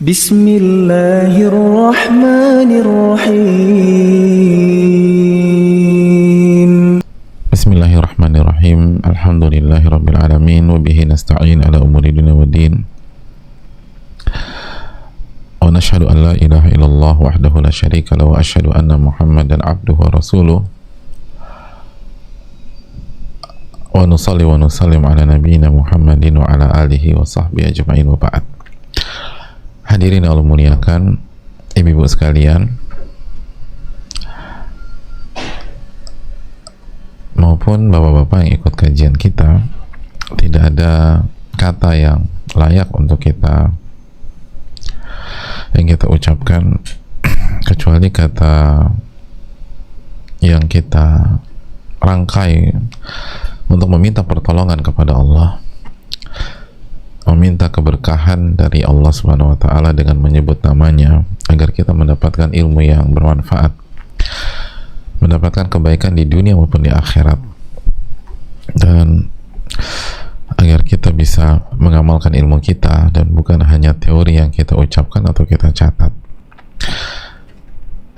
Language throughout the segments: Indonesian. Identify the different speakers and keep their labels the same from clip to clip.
Speaker 1: Bismillahirrahmanirrahim.
Speaker 2: Bismillahirrahmanirrahim. Alhamdulillahirabbil alamin wa bihi nasta'in ala umuri dunya waddin. Wa nashhadu an la ilaha illallah wahdahu la syarika lahu wa asyhadu anna Muhammadan abduhu wa rasuluh. Wa nusalli wa nusallim ala nabiyyina Muhammadin wa ala alihi wa sahbihi ajma'in wa ba'd. Hadirin Allah muliakan, ibu-ibu sekalian, maupun bapak-bapak yang ikut kajian kita, tidak ada kata yang layak untuk kita ucapkan kecuali kata yang kita rangkai untuk meminta pertolongan kepada Allah, meminta keberkahan dari Allah Subhanahu wa taala dengan menyebut namanya agar kita mendapatkan ilmu yang bermanfaat, mendapatkan kebaikan di dunia maupun di akhirat, dan agar kita bisa mengamalkan ilmu kita dan bukan hanya teori yang kita ucapkan atau kita catat.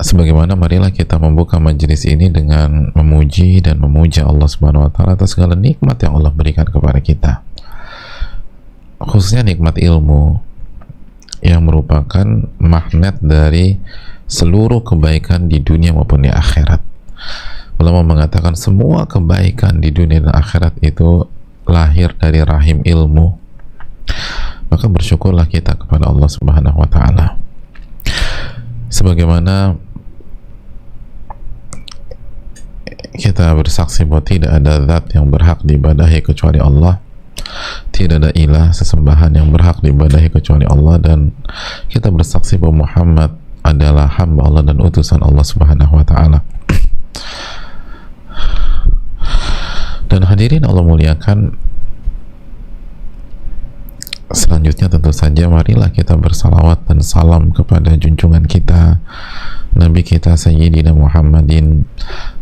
Speaker 2: Sebagaimana marilah kita membuka majelis ini dengan memuji dan memuja Allah Subhanahu wa taala atas segala nikmat yang Allah berikan kepada kita, khususnya nikmat ilmu yang merupakan magnet dari seluruh kebaikan di dunia maupun di akhirat. Ulama mengatakan semua kebaikan di dunia dan akhirat itu lahir dari rahim ilmu. Maka bersyukurlah kita kepada Allah Subhanahu wa taala. Sebagaimana kita bersaksi bahwa tidak ada zat yang berhak diibadahi kecuali Allah, tidak ada ilah sesembahan yang berhak diibadahi kecuali Allah, dan kita bersaksi bahwa Muhammad adalah hamba Allah dan utusan Allah Subhanahu wa taala. Dan hadirin Allah muliakan, selanjutnya tentu saja marilah kita bersalawat dan salam kepada junjungan kita, Nabi kita Sayyidina Muhammadin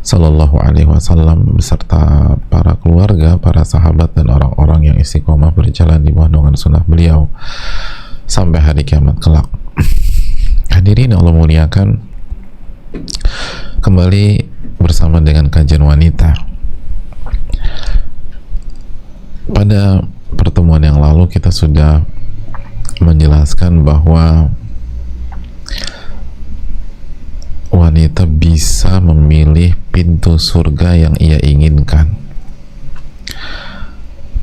Speaker 2: Sallallahu Alaihi Wasallam beserta para keluarga, para sahabat, dan orang-orang yang istiqomah berjalan di bawah naungan sunnah beliau sampai hari kiamat kelak. Hadirin Allah muliakan, kembali bersama dengan kajian wanita. Pada pertemuan yang lalu kita sudah menjelaskan bahwa wanita bisa memilih pintu surga yang ia inginkan,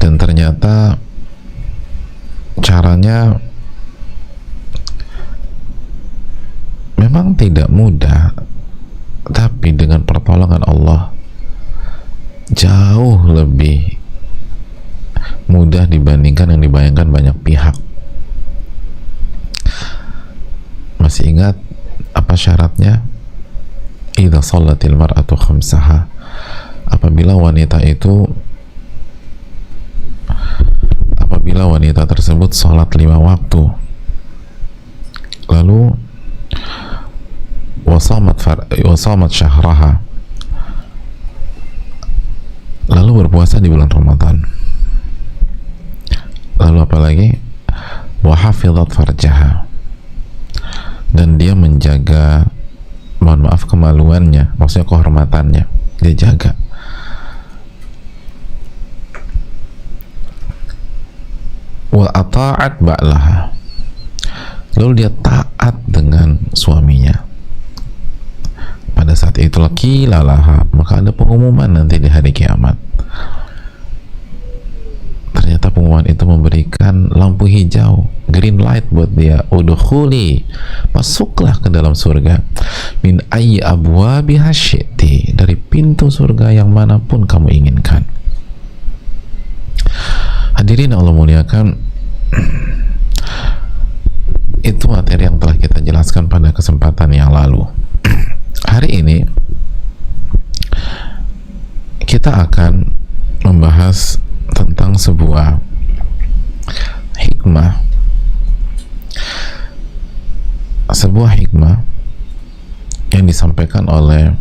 Speaker 2: dan ternyata caranya memang tidak mudah, tapi dengan pertolongan Allah jauh lebih mudah dibandingkan yang dibayangkan banyak pihak. Masih ingat apa syaratnya? Idza shallatil mar'atu khamsaha, apabila wanita tersebut sholat 5 waktu, lalu wasamat syahraha, lalu berpuasa di bulan Ramadan, lalu apalagi wahafizat farjaha, dan dia menjaga, mohon maaf, kemaluannya, maksudnya kehormatannya dia jaga. Wa ata'at ba'laha, lalu dia taat dengan suaminya. Pada saat itu qilalaha, maka ada pengumuman nanti di hari kiamat. Ternyata pengumuman itu memberikan lampu hijau, green light buat dia. Udkhuli, masuklah ke dalam surga, min ayyi abwabiha syi'ti, dari pintu surga yang manapun kamu inginkan. Hadirin Allah muliakan, itu materi yang telah kita jelaskan pada kesempatan yang lalu. Hari ini kita akan membahas tentang sebuah hikmah yang disampaikan oleh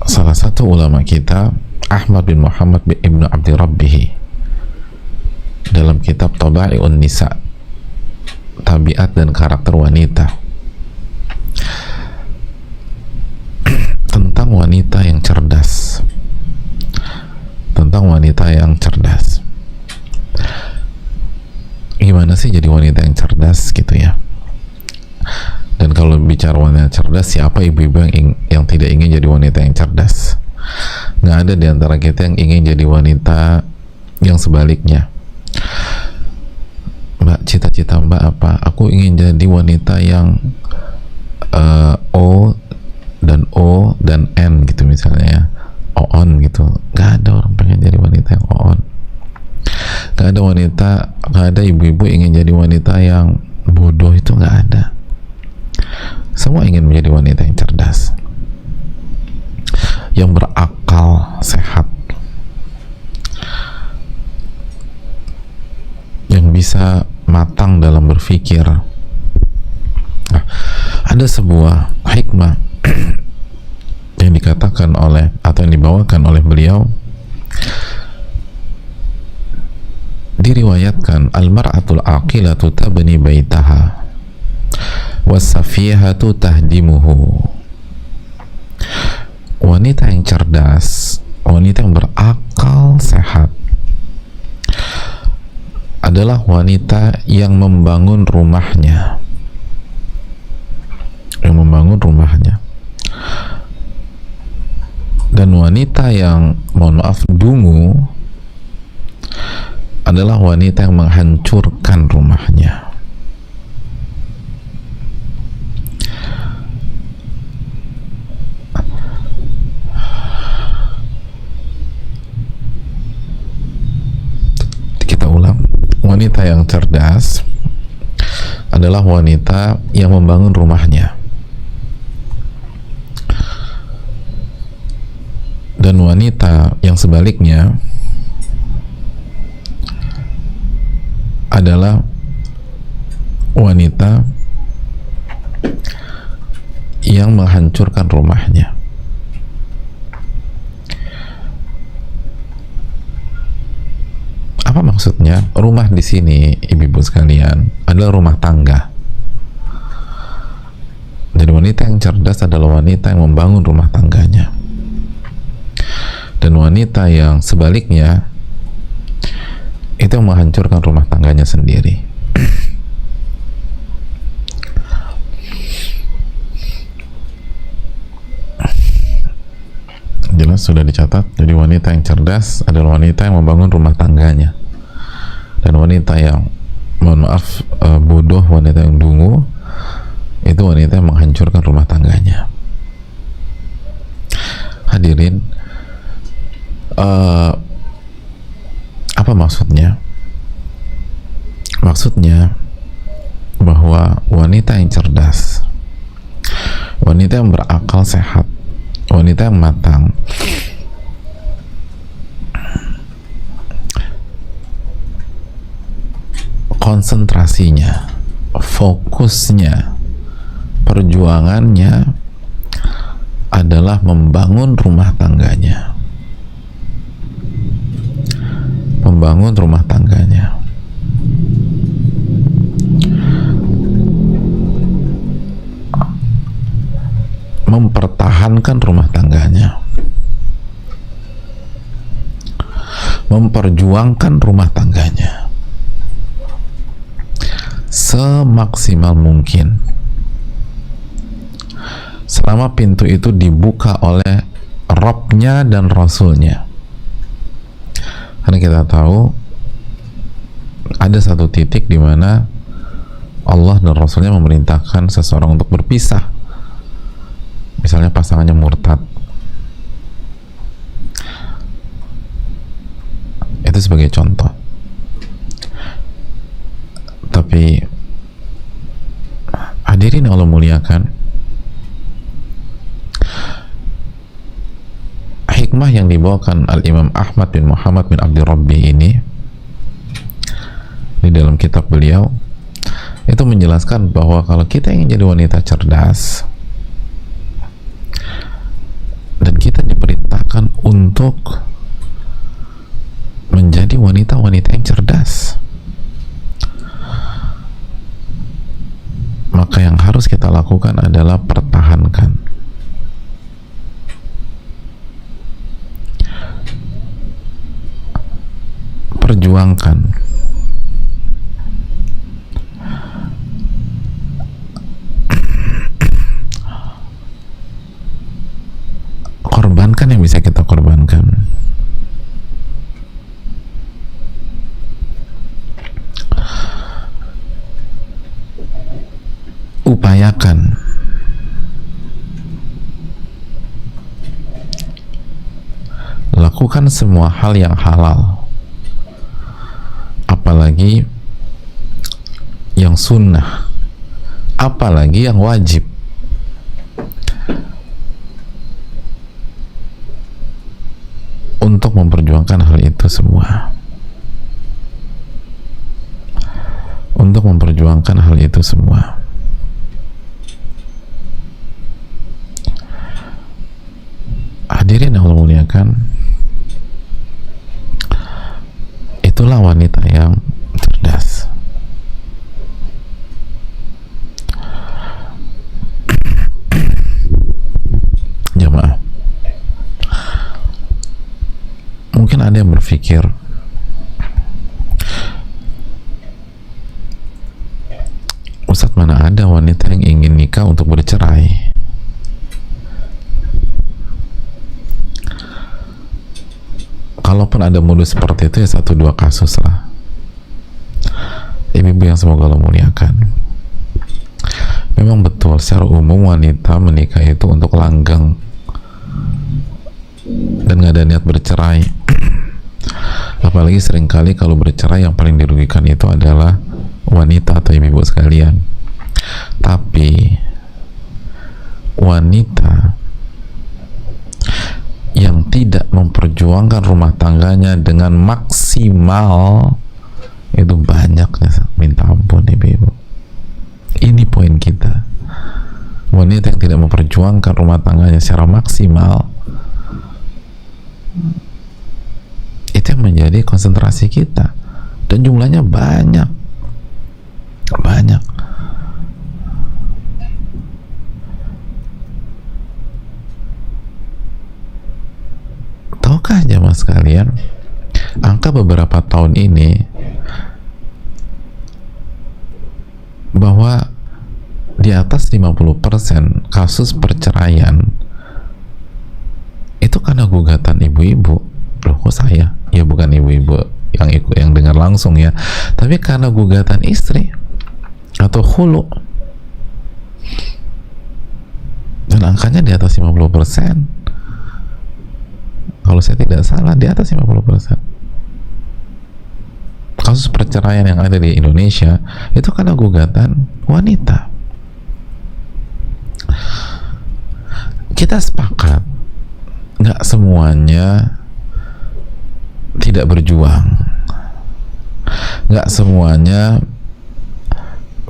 Speaker 2: salah satu ulama kita, Ahmad bin Muhammad bin Ibnu Abdi Rabbih, dalam kitab Taba'i'un Nisa, tabiat dan karakter wanita, tentang wanita yang cerdas, tentang wanita yang cerdas. Gimana sih jadi wanita yang cerdas gitu ya? Dan kalau bicara wanita cerdas, siapa ibu-ibu yang tidak ingin jadi wanita yang cerdas? Nggak ada di antara kita yang ingin jadi wanita yang sebaliknya. Mbak, cita-cita Mbak apa? Aku ingin jadi wanita yang O dan N gitu misalnya ya, on gitu. Nggak ada orang pengen jadi wanita yang on. Nggak ada ibu-ibu ingin jadi wanita yang bodoh, itu nggak ada. Semua ingin menjadi wanita yang cerdas, yang berakal sehat, yang bisa matang dalam berpikir. Nah, ada sebuah hikmah yang dikatakan oleh atau yang dibawakan oleh beliau, diriwayatkan, al-mar'atul aqilatu tabni baitaha wasafihatu tahdimuhu. Wanita yang cerdas, wanita yang berakal sehat adalah wanita yang membangun rumahnya, dan wanita yang, mohon maaf, dungu adalah wanita yang menghancurkan rumahnya. Kita ulang, wanita yang cerdas adalah wanita yang membangun rumahnya, dan wanita yang sebaliknya adalah wanita yang menghancurkan rumahnya. Apa maksudnya? Rumah di sini, ibu-ibu sekalian, adalah rumah tangga. Jadi wanita yang cerdas adalah wanita yang membangun rumah tangganya, dan wanita yang sebaliknya itu yang menghancurkan rumah tangganya sendiri. Jelas sudah dicatat. Jadi wanita yang cerdas adalah wanita yang membangun rumah tangganya, dan wanita yang, mohon maaf, bodoh, wanita yang dungu, itu wanita yang menghancurkan rumah tangganya. Hadirin, apa maksudnya? Maksudnya bahwa wanita yang cerdas, wanita yang berakal sehat, wanita yang matang, konsentrasinya, fokusnya, perjuangannya adalah membangun rumah tangganya, membangun rumah tangganya. Mempertahankan rumah tangganya, memperjuangkan rumah tangganya semaksimal mungkin selama pintu itu dibuka oleh Rabbnya dan Rasulnya. Karena kita tahu ada satu titik di mana Allah dan Rasulnya memerintahkan seseorang untuk berpisah. Misalnya pasangannya murtad, itu sebagai contoh. Tapi hadirin Allah muliakan, hikmah yang dibawakan Al-Imam Ahmad bin Muhammad bin Abdi Rabbi ini di dalam kitab beliau itu menjelaskan bahwa kalau kita ingin jadi wanita cerdas, dan kita diperintahkan untuk menjadi wanita-wanita yang cerdas, maka yang harus kita lakukan adalah pertahankan. Perjuangkan. Korbankan yang bisa kita korbankan. Upayakan. Lakukan semua hal yang halal, apalagi yang sunnah, apalagi yang wajib. Untuk memperjuangkan hal itu semua, untuk memperjuangkan hal itu semua. Hadirin yang Allah muliakan, itulah wanita yang cerdas. Jamaah, mungkin ada yang berpikir, Ustadz, mana ada wanita yang ingin nikah untuk bercerai? Kalaupun ada modus seperti itu, ya 1-2 kasus lah. Ibu-ibu yang semoga Allah muliakan, memang betul secara umum wanita menikah itu untuk langgeng dan gak ada niat bercerai. Apalagi seringkali kalau bercerai yang paling dirugikan itu adalah wanita atau ibu-ibu sekalian. Tapi wanita yang tidak memperjuangkan rumah tangganya dengan maksimal itu banyaknya, minta ampun ibu-ibu. Ini poin kita. Wanita yang tidak memperjuangkan rumah tangganya secara maksimal, itu yang menjadi konsentrasi kita, dan jumlahnya banyak. Tahukah jemaah sekalian, angka beberapa tahun ini bahwa di atas 50% kasus perceraian itu karena gugatan ibu-ibu. Loh, kok saya? Ya bukan ibu-ibu yang ikut, yang dengar langsung ya, tapi karena gugatan istri atau khulu, dan angkanya di atas 50%. Kalau saya tidak salah di atas 50%. Kasus perceraian yang ada di Indonesia itu karena gugatan wanita. Kita sepakat nggak semuanya tidak berjuang, nggak semuanya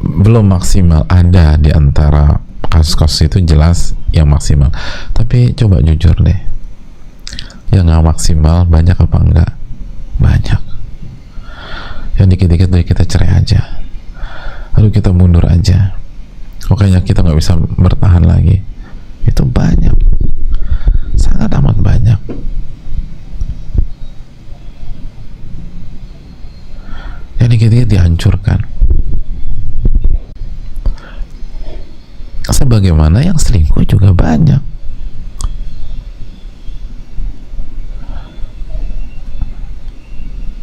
Speaker 2: belum maksimal. Ada di antara kasus-kasus itu jelas yang maksimal, tapi coba jujur deh, yang nggak maksimal banyak apa enggak? Banyak. Yang dikit-dikit dari kita cerai aja, lalu kita mundur aja, pokoknya kita nggak bisa bertahan lagi. Itu banyak, sangat amat banyak. Yang dikit-dikit dihancurkan, sebagaimana yang selingkuh juga banyak.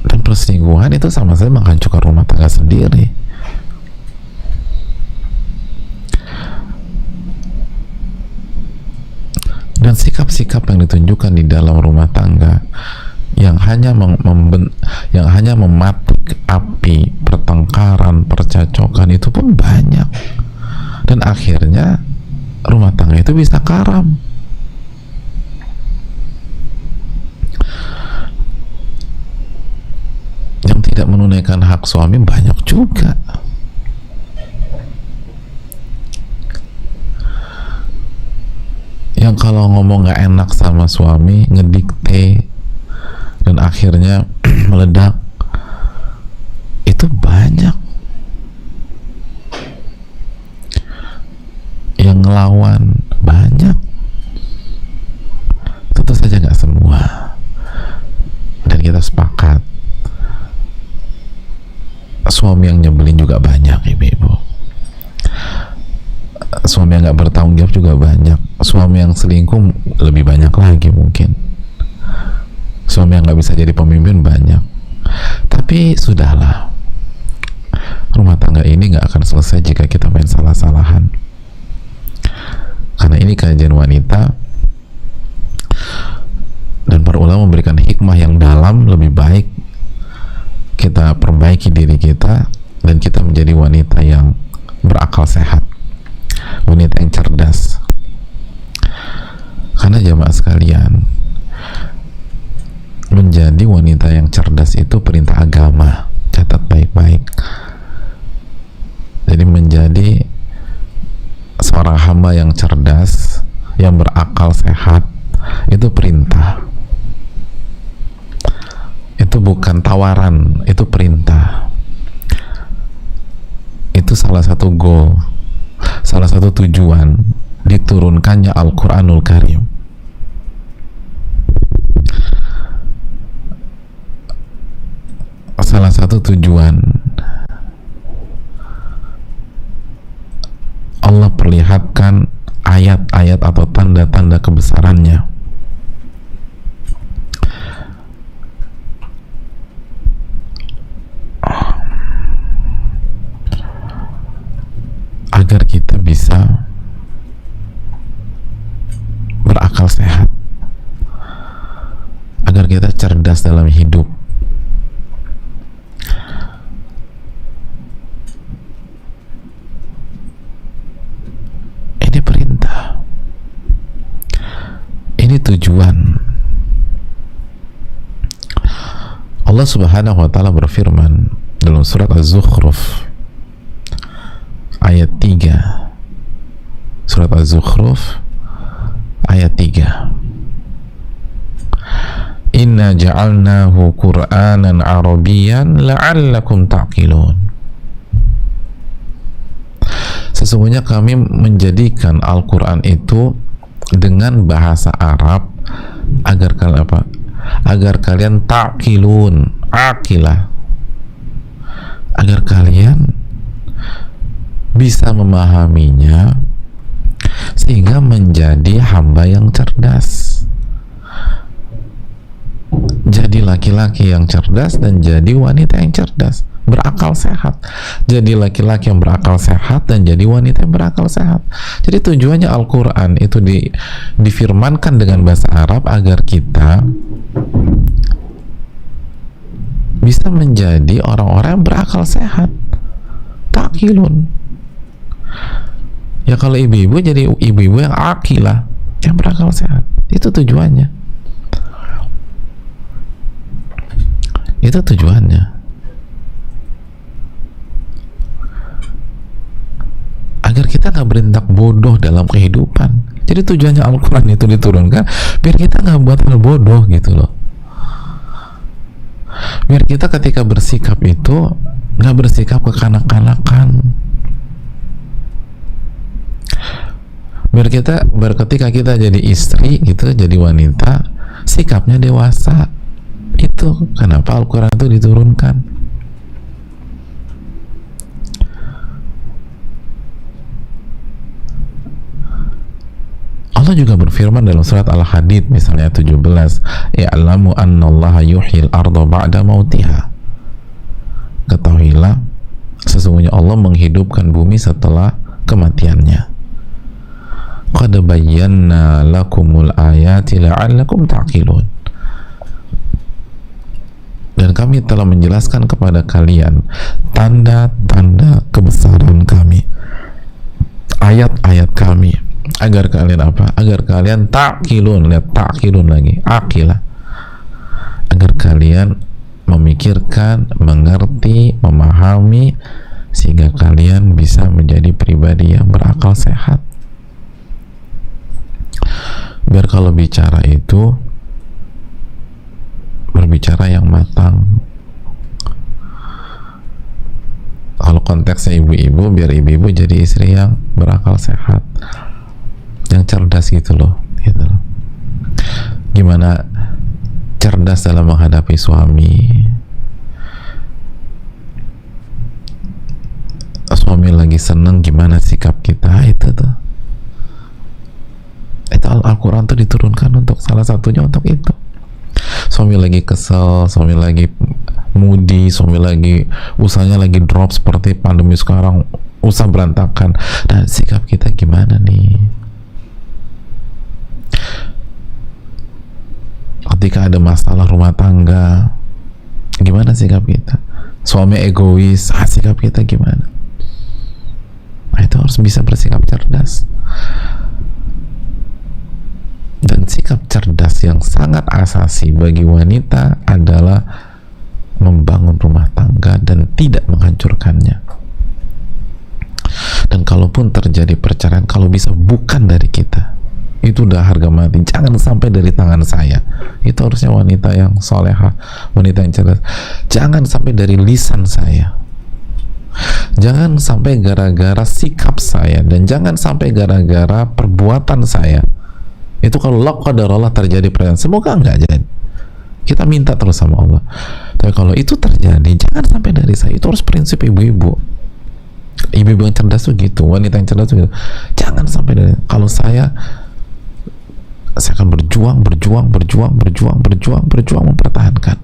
Speaker 2: Dan perselingkuhan itu sama saja menghancurkan rumah tangga sendiri. Dan sikap-sikap yang ditunjukkan di dalam rumah tangga yang hanya mematik api pertengkaran, percekcokan itu pun banyak, dan akhirnya rumah tangga itu bisa karam. Yang tidak menunaikan hak suami banyak juga. Yang kalau ngomong gak enak sama suami ngedikte dan akhirnya meledak, itu banyak. yang ngelawan, banyak. Tentu saja nggak semua, dan kita sepakat suami yang nyebelin juga banyak, ibu-ibu. Suami yang nggak bertanggung jawab juga banyak. Suami yang selingkuh lebih banyak lagi mungkin. Suami yang nggak bisa jadi pemimpin banyak. Tapi sudahlah, rumah tangga ini nggak akan selesai jika kita main salah-salahan. Karena ini kajian wanita, dan para ulama memberikan hikmah yang dalam. Lebih baik kita perbaiki diri kita dan kita menjadi wanita yang berakal sehat, wanita yang cerdas. Karena jamaah sekalian, menjadi wanita yang cerdas itu perintah agama. Catat baik-baik. Jadi menjadi seorang hamba yang cerdas, yang berakal sehat, itu perintah. Itu bukan tawaran, itu perintah. Itu salah satu goal, salah satu tujuan diturunkannya Al-Quranul Karim. Salah satu tujuan Allah perlihatkan ayat-ayat atau tanda-tanda kebesarannya agar kita bisa berakal sehat, agar kita cerdas dalam hidup. Ini perintah, ini tujuan. Allah Subhanahu wa ta'ala berfirman dalam surat Az-Zukhruf ayat 3. Surat Az-Zukhruf ayat 3. Inna ja'alnahu Qur'anan Arabiyyan la'allakum ta'qilun. Sesungguhnya kami menjadikan Al-Quran itu dengan bahasa Arab agar kalian apa? Agar kalian ta'qilun, aqilah, agar kalian bisa memahaminya sehingga menjadi hamba yang cerdas. Jadi laki-laki yang cerdas dan jadi wanita yang cerdas, berakal sehat. Jadi laki-laki yang berakal sehat dan jadi wanita yang berakal sehat. Jadi tujuannya Al-Quran itu difirmankan dengan bahasa Arab agar kita bisa menjadi orang-orang yang berakal sehat, takilun. Ya kalau ibu-ibu jadi ibu-ibu yang akilah, yang berakal sehat. Itu tujuannya. Itu tujuannya. Agar kita nggak berintak bodoh dalam kehidupan. Jadi tujuannya Al-Quran itu diturunkan biar kita nggak buat hal bodoh gitu loh. Biar kita ketika bersikap itu nggak bersikap kekanak-kanakan. Biar ketika kita jadi istri gitu, jadi wanita, sikapnya dewasa. Itu kenapa Al-Quran itu diturunkan. Allah juga berfirman dalam surat Al-Hadid misalnya 17, "I'lamu annallaha yuhyil arda ba'da mautiha." Ketahuilah sesungguhnya Allah menghidupkan bumi setelah kematiannya. Qad bayyana lakumul ayati la'allakum ta'qilun. Dan kami telah menjelaskan kepada kalian tanda-tanda kebesaran kami, ayat-ayat kami, agar kalian apa? Agar kalian ta'qilun. Lihat ta'qilun lagi, aqilah. Agar kalian memikirkan, mengerti, memahami, sehingga kalian bisa menjadi pribadi yang berakal sehat. Biar kalau bicara itu berbicara yang matang. Kalau konteksnya ibu-ibu, biar ibu-ibu jadi istri yang berakal sehat, yang cerdas gitu loh. Gimana cerdas dalam menghadapi suami lagi seneng, gimana sikap kita. Itu Al-Quran tuh diturunkan untuk salah satunya untuk itu. Suami lagi kesel, suami lagi moody, suami lagi usahanya lagi drop seperti pandemi sekarang, usaha berantakan, dan sikap kita gimana nih ketika ada masalah rumah tangga? Gimana sikap kita? Suami egois, sikap kita gimana? Nah, itu harus bisa bersikap cerdas. Dan sikap cerdas yang sangat asasi bagi wanita adalah membangun rumah tangga dan tidak menghancurkannya. Dan kalaupun terjadi perceraian, kalau bisa bukan dari kita, itu udah harga mati. Jangan sampai dari tangan saya. Itu harusnya wanita yang solehah, wanita yang cerdas. Jangan sampai dari lisan saya, jangan sampai gara-gara sikap saya, dan jangan sampai gara-gara perbuatan saya. Itu kalau la qadarallah terjadi perceraian, semoga enggak jadi, kita minta terus sama Allah. Tapi kalau itu terjadi, jangan sampai dari saya. Itu harus prinsip ibu-ibu yang cerdas tuh gitu, wanita yang cerdas tuh gitu. Jangan sampai dari, kalau saya akan berjuang mempertahankan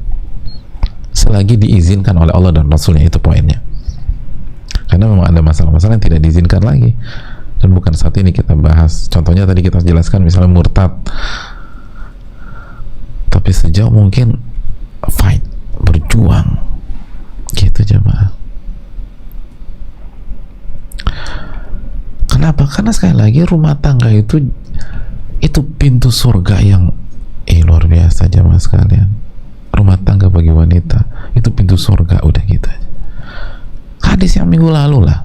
Speaker 2: selagi diizinkan oleh Allah dan Rasulnya. Itu poinnya. Karena memang ada masalah-masalah yang tidak diizinkan lagi, dan bukan saat ini kita bahas. Contohnya tadi kita jelaskan, misalnya murtad, tapi sejauh mungkin fight, berjuang gitu jemaah. Kenapa? Karena sekali lagi rumah tangga itu pintu surga yang luar biasa jemaah sekalian. Rumah tangga bagi wanita itu pintu surga, udah gitu aja. Hadis yang minggu lalu lah,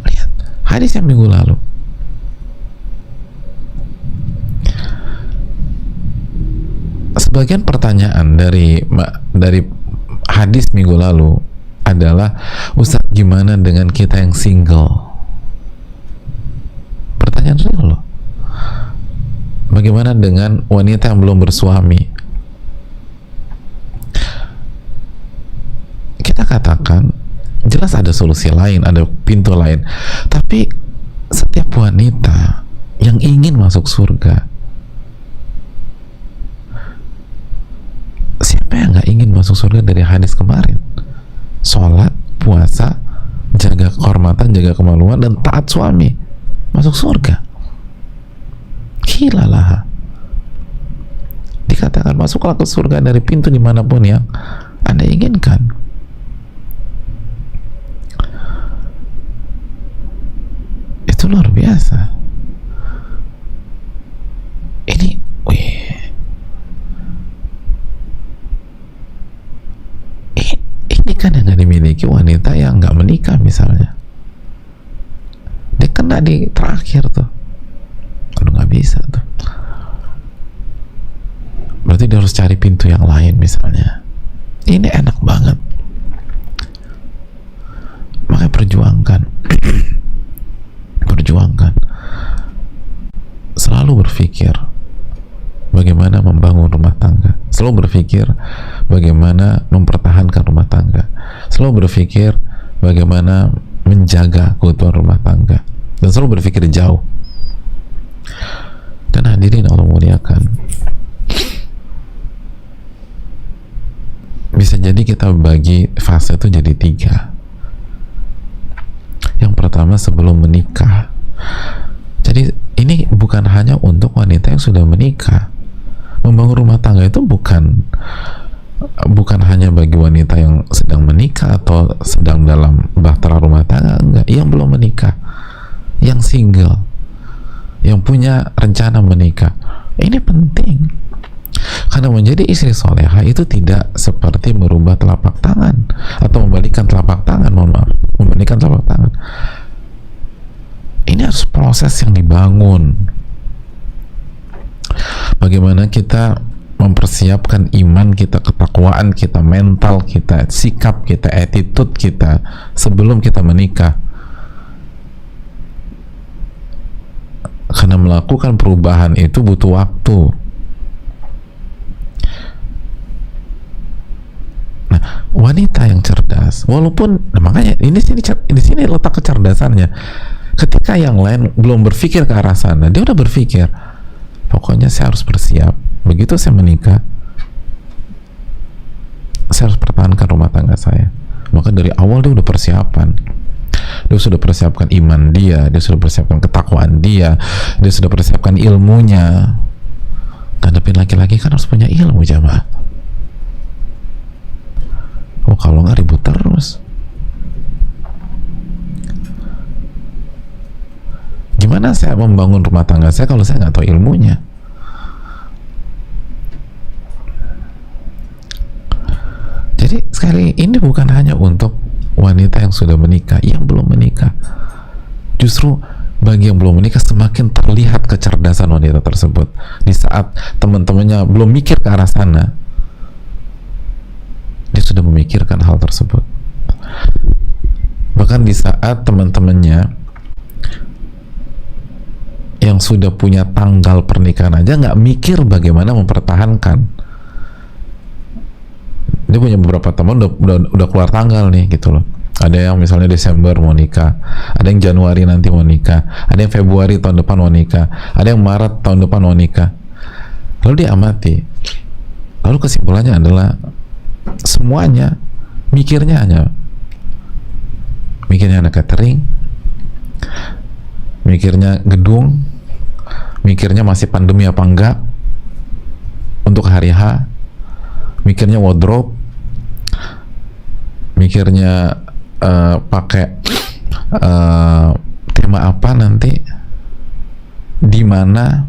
Speaker 2: lihat hadis yang minggu lalu. Sebagian pertanyaan dari hadis minggu lalu adalah, Ustaz, gimana dengan kita yang single? Pertanyaan real loh. Bagaimana dengan wanita yang belum bersuami? Kita katakan jelas ada solusi lain, ada pintu lain. Tapi setiap wanita yang ingin masuk surga, siapa yang nggak ingin masuk surga dari hadis kemarin? Sholat, puasa, jaga kehormatan, jaga kemaluan, dan taat suami, masuk surga. Gila lah. Dikatakan masuklah ke surga dari pintu dimanapun yang Anda inginkan. Itu luar biasa. Ini kan yang dimiliki wanita yang nggak menikah misalnya. Dia kena di terakhir tuh. Aduh, nggak bisa tuh. Berarti dia harus cari pintu yang lain misalnya. Ini enak banget. Makanya perjuangkan. Perjuangkan. Selalu berpikir bagaimana membangun rumah tangga. Selalu berpikir bagaimana mempertahankan rumah tangga. Selalu berpikir bagaimana menjaga keutuhan rumah tangga. Dan selalu berpikir jauh. Dan hadirin Allah muliakan, bisa jadi kita bagi fase itu jadi 3. Yang pertama sebelum menikah. Jadi ini bukan hanya untuk wanita yang sudah menikah. Membangun rumah tangga itu bukan hanya bagi wanita yang sedang menikah atau sedang dalam bahtera rumah tangga, enggak. Yang belum menikah, yang single, yang punya rencana menikah. Ini penting, karena menjadi istri soleha itu tidak seperti merubah telapak tangan atau membalikkan telapak tangan, membalikan telapak tangan. Ini harus proses yang dibangun. Bagaimana kita mempersiapkan iman kita, ketakwaan kita, mental kita, sikap kita, attitude kita sebelum kita menikah. Karena melakukan perubahan itu butuh waktu. Nah, wanita yang cerdas, walaupun makanya di sini letak kecerdasannya. Ketika yang lain belum berpikir ke arah sana, dia udah berpikir, pokoknya saya harus bersiap. Begitu saya menikah, saya harus pertahankan rumah tangga saya. Maka dari awal dia udah persiapan. Dia sudah persiapkan iman dia sudah persiapkan ketakwaan dia sudah persiapkan ilmunya. Ngadepin laki-laki kan harus punya ilmu, jamaah. Oh, kalau nggak ribut terus. Gimana saya membangun rumah tangga saya kalau saya nggak tahu ilmunya? Jadi sekali ini bukan hanya untuk wanita yang sudah menikah, yang belum menikah. Justru bagi yang belum menikah semakin terlihat kecerdasan wanita tersebut. Di saat teman-temannya belum mikir ke arah sana, dia sudah memikirkan hal tersebut. Bahkan di saat teman-temannya yang sudah punya tanggal pernikahan aja nggak mikir bagaimana mempertahankan. Dia punya beberapa teman udah keluar tanggal nih gitu loh. Ada yang misalnya Desember mau nikah, ada yang Januari nanti mau nikah, ada yang Februari tahun depan mau nikah, ada yang Maret tahun depan mau nikah. Lalu dia amati, lalu kesimpulannya adalah semuanya mikirnya anak catering, mikirnya gedung, mikirnya masih pandemi apa enggak untuk hari H, mikirnya wardrobe, mikirnya pakai tema apa nanti, di mana,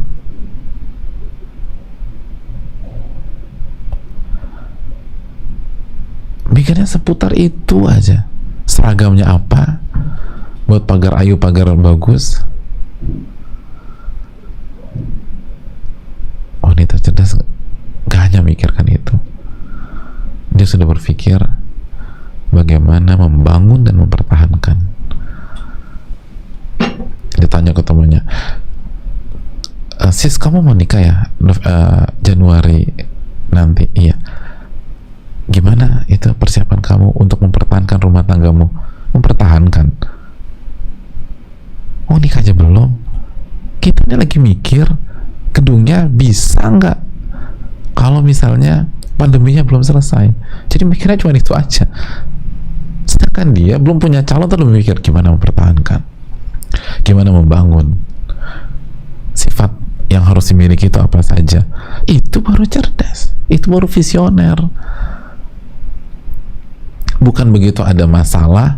Speaker 2: mikirnya seputar itu aja. Seragamnya apa, buat pagar ayu, pagar bagus. Wanita cerdas gak hanya mikirkan itu, dia sudah berpikir bagaimana membangun dan mempertahankan. Ditanya ke temannya, sis kamu mau nikah ya Januari nanti? Iya. Gimana itu persiapan kamu untuk mempertahankan rumah tanggamu? Mempertahankan? Oh, nikah aja belum? Kita ini lagi mikir gedungnya bisa nggak kalau misalnya pandeminya belum selesai. Jadi mikirnya cuma itu aja. Sedangkan dia belum punya calon, terus mikir gimana mempertahankan, gimana membangun. Sifat yang harus dimiliki itu apa saja. Itu baru cerdas, itu baru visioner. Bukan begitu ada masalah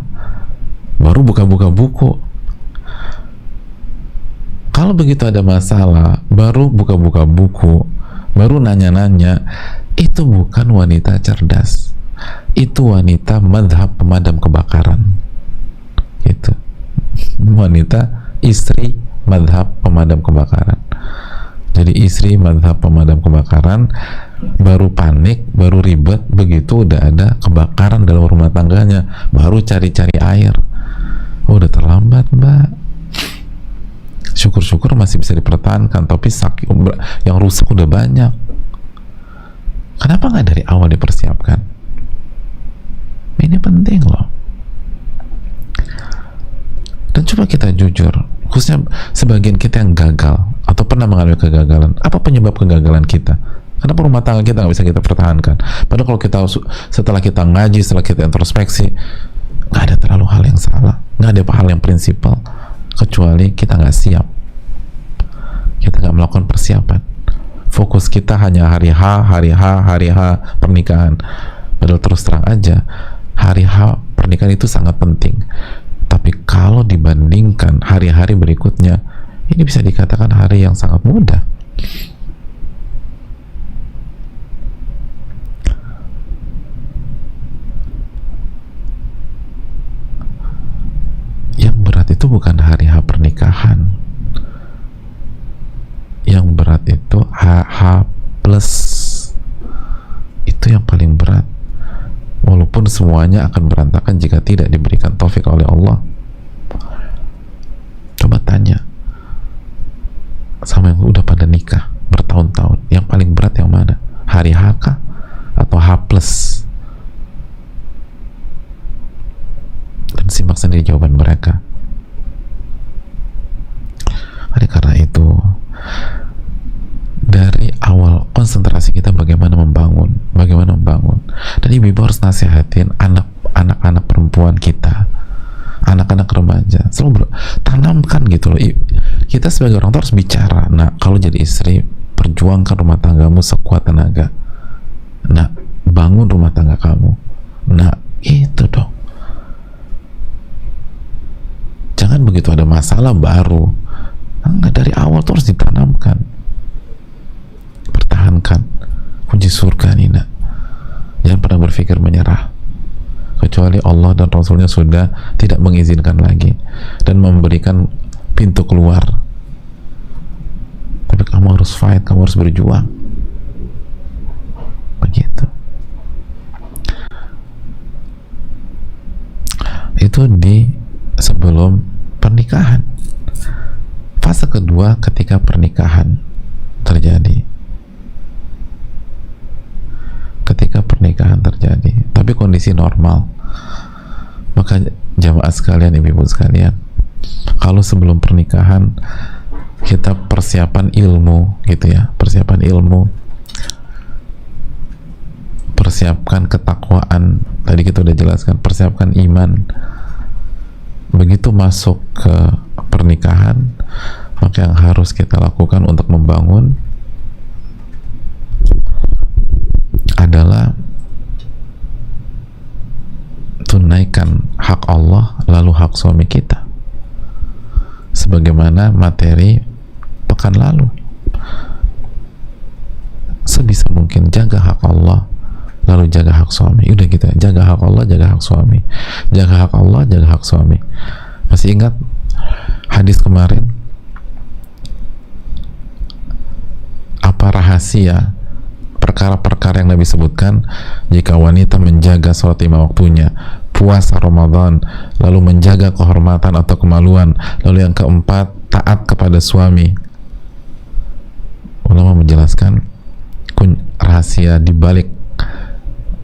Speaker 2: baru buka-buka buku. Kalau begitu ada masalah baru buka-buka buku, baru nanya-nanya, itu bukan wanita cerdas. Itu wanita madhab pemadam kebakaran. Itu wanita istri madhab pemadam kebakaran. Jadi istri madhab pemadam kebakaran baru panik, baru ribet begitu udah ada kebakaran dalam rumah tangganya, baru cari-cari air. Oh, udah terlambat, mbak. Syukur-syukur masih bisa dipertahankan, tapi yang rusak udah banyak. Kenapa nggak dari awal dipersiapkan? Ini penting loh. Dan coba kita jujur, khususnya sebagian kita yang gagal atau pernah mengalami kegagalan. Apa penyebab kegagalan kita? Kenapa rumah tangga kita nggak bisa kita pertahankan? Padahal kalau kita setelah kita ngaji, setelah kita introspeksi, nggak ada terlalu hal yang salah, nggak ada hal yang prinsipal, kecuali kita nggak siap, kita nggak melakukan persiapan. Fokus kita hanya hari H pernikahan. Padahal terus terang aja, hari H pernikahan itu sangat penting. Tapi kalau dibandingkan hari-hari berikutnya, ini bisa dikatakan hari yang sangat mudah. Yang berat itu bukan hari H pernikahan. Yang berat itu H plus Itu yang paling berat, walaupun semuanya akan berantakan jika tidak diberikan taufik oleh Allah. Coba tanya sama yang udah pada nikah bertahun-tahun, yang paling berat yang mana? Hari H kah? Atau H plus? Dan simak sendiri jawaban mereka. Oleh karena itu, dari awal konsentrasi kita bagaimana membangun. Dan ibu-ibu harus nasihatin anak-anak perempuan kita, anak-anak remaja, selalu tanamkan gitu loh. Kita sebagai orang tua harus bicara, nah kalau jadi istri perjuangkan rumah tanggamu sekuat tenaga, nah bangun rumah tangga kamu, nah itu dong. Jangan begitu ada masalah baru, enggak, dari awal tuh harus ditanamkan. Pertahankan kunci surga nih, nak. Jangan pernah berpikir menyerah kecuali Allah dan Rasulnya sudah tidak mengizinkan lagi dan memberikan pintu keluar. Tapi kamu harus fight, kamu harus berjuang. Begitu. Itu di sebelum pernikahan. Fase kedua ketika pernikahan terjadi. Ketika pernikahan terjadi, tapi kondisi normal, maka jamaah sekalian, ibu-ibu sekalian, kalau sebelum pernikahan kita persiapan ilmu gitu ya, persiapan ilmu, persiapkan ketakwaan, tadi kita udah jelaskan, persiapkan iman. Begitu masuk ke pernikahan, maka yang harus kita lakukan untuk membangun adalah tunaikan hak Allah lalu hak suami kita, sebagaimana materi pekan lalu. Sebisa mungkin jaga hak Allah lalu jaga hak suami. Udah gitu, jaga hak Allah, jaga hak suami, jaga hak Allah, jaga hak suami. Masih ingat hadis kemarin, apa rahasia perkara-perkara yang Nabi sebutkan jika wanita menjaga sholat 5 waktunya, puasa Ramadan, lalu menjaga kehormatan atau kemaluan, lalu yang keempat taat kepada suami. Ulama menjelaskan rahasia dibalik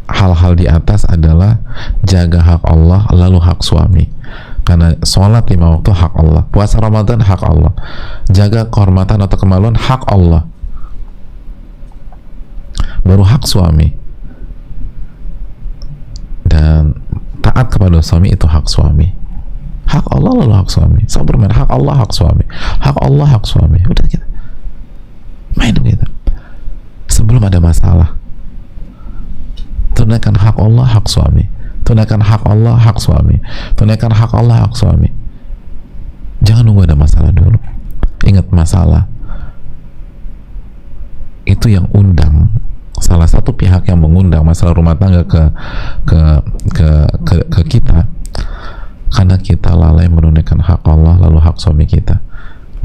Speaker 2: hal-hal di atas adalah jaga hak Allah lalu hak suami. Karena sholat 5 waktu hak Allah, puasa Ramadan hak Allah, jaga kehormatan atau kemaluan hak Allah, baru hak suami, dan taat kepada suami itu hak suami. Hak Allah lalu hak suami. Sabar main hak Allah hak suami, hak Allah hak suami. Udah kita main gitu. Sebelum ada masalah, tunaikan hak Allah hak suami, tunaikan hak Allah hak suami, tunaikan hak Allah hak suami. Jangan nunggu ada masalah dulu. Ingat, masalah itu yang undang, salah satu pihak yang mengundang masalah rumah tangga ke kita karena kita lalai menunaikan hak Allah lalu hak suami kita.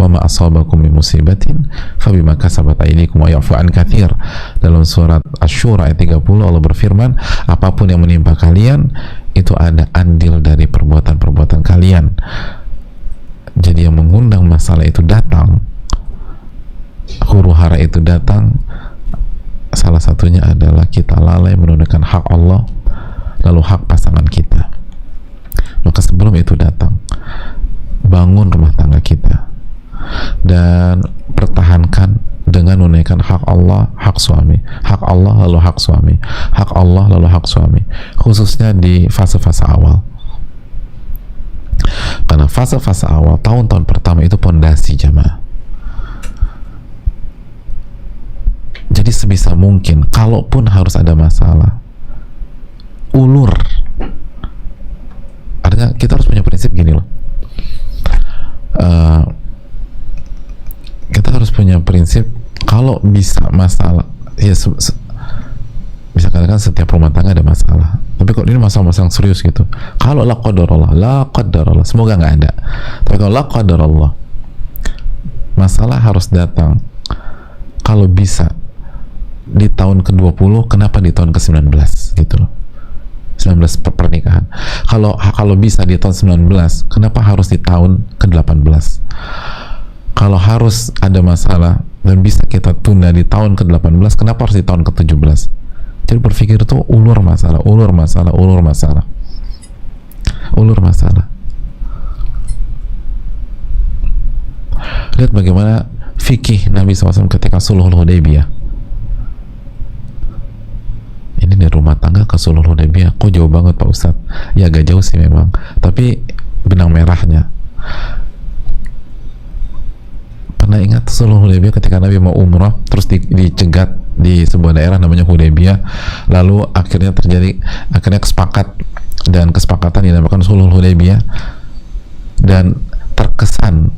Speaker 2: Wa ma asabakum min musibatin fabima kasabat aydikum wa ya'fu an katsir. Dalam surat Asy-Syura ayat 30 Allah berfirman, apapun yang menimpa kalian itu ada andil dari perbuatan-perbuatan kalian. Jadi yang mengundang masalah itu datang, huru-hara itu datang, salah satunya adalah kita lalai menunaikan hak Allah lalu hak pasangan kita. Maka sebelum itu datang, bangun rumah tangga kita dan pertahankan dengan menunaikan hak Allah, hak suami, hak Allah lalu hak suami, hak Allah lalu hak suami, khususnya di fase-fase awal. Karena fase-fase awal, tahun-tahun pertama itu pondasi jamaah. Jadi sebisa mungkin, kalaupun harus ada masalah, ulur. Artinya kita harus punya prinsip gini loh. Kita harus punya prinsip, kalau bisa masalah, ya bisa katakan setiap rumah tangga ada masalah. Tapi kalau ini masalah-masalah yang serius gitu, kalau la qadarallah, semoga nggak ada. Tapi kalau la qadarallah, masalah harus datang. Kalau bisa di tahun ke-20, kenapa di tahun ke-19 gitu loh. 19 pernikahan. Kalau bisa di tahun 19, kenapa harus di tahun ke-18? Kalau harus ada masalah dan bisa kita tunda di tahun ke-18, kenapa harus di tahun ke-17? Jadi berpikir tuh ulur masalah. Lihat bagaimana fikih Nabi SAW ketika Sulhul Hudaybiyah. Ini dari rumah tangga ke Sulhul Hudaybiyah, kok jauh banget Pak Ustadz? Ya agak jauh sih memang, tapi benang merahnya. Pernah ingat Sulhul Hudaybiyah ketika Nabi mau umrah, terus dicegat di sebuah daerah namanya Hudaybiyah, lalu akhirnya kesepakatan dinamakan Sulhul Hudaybiyah, dan terkesan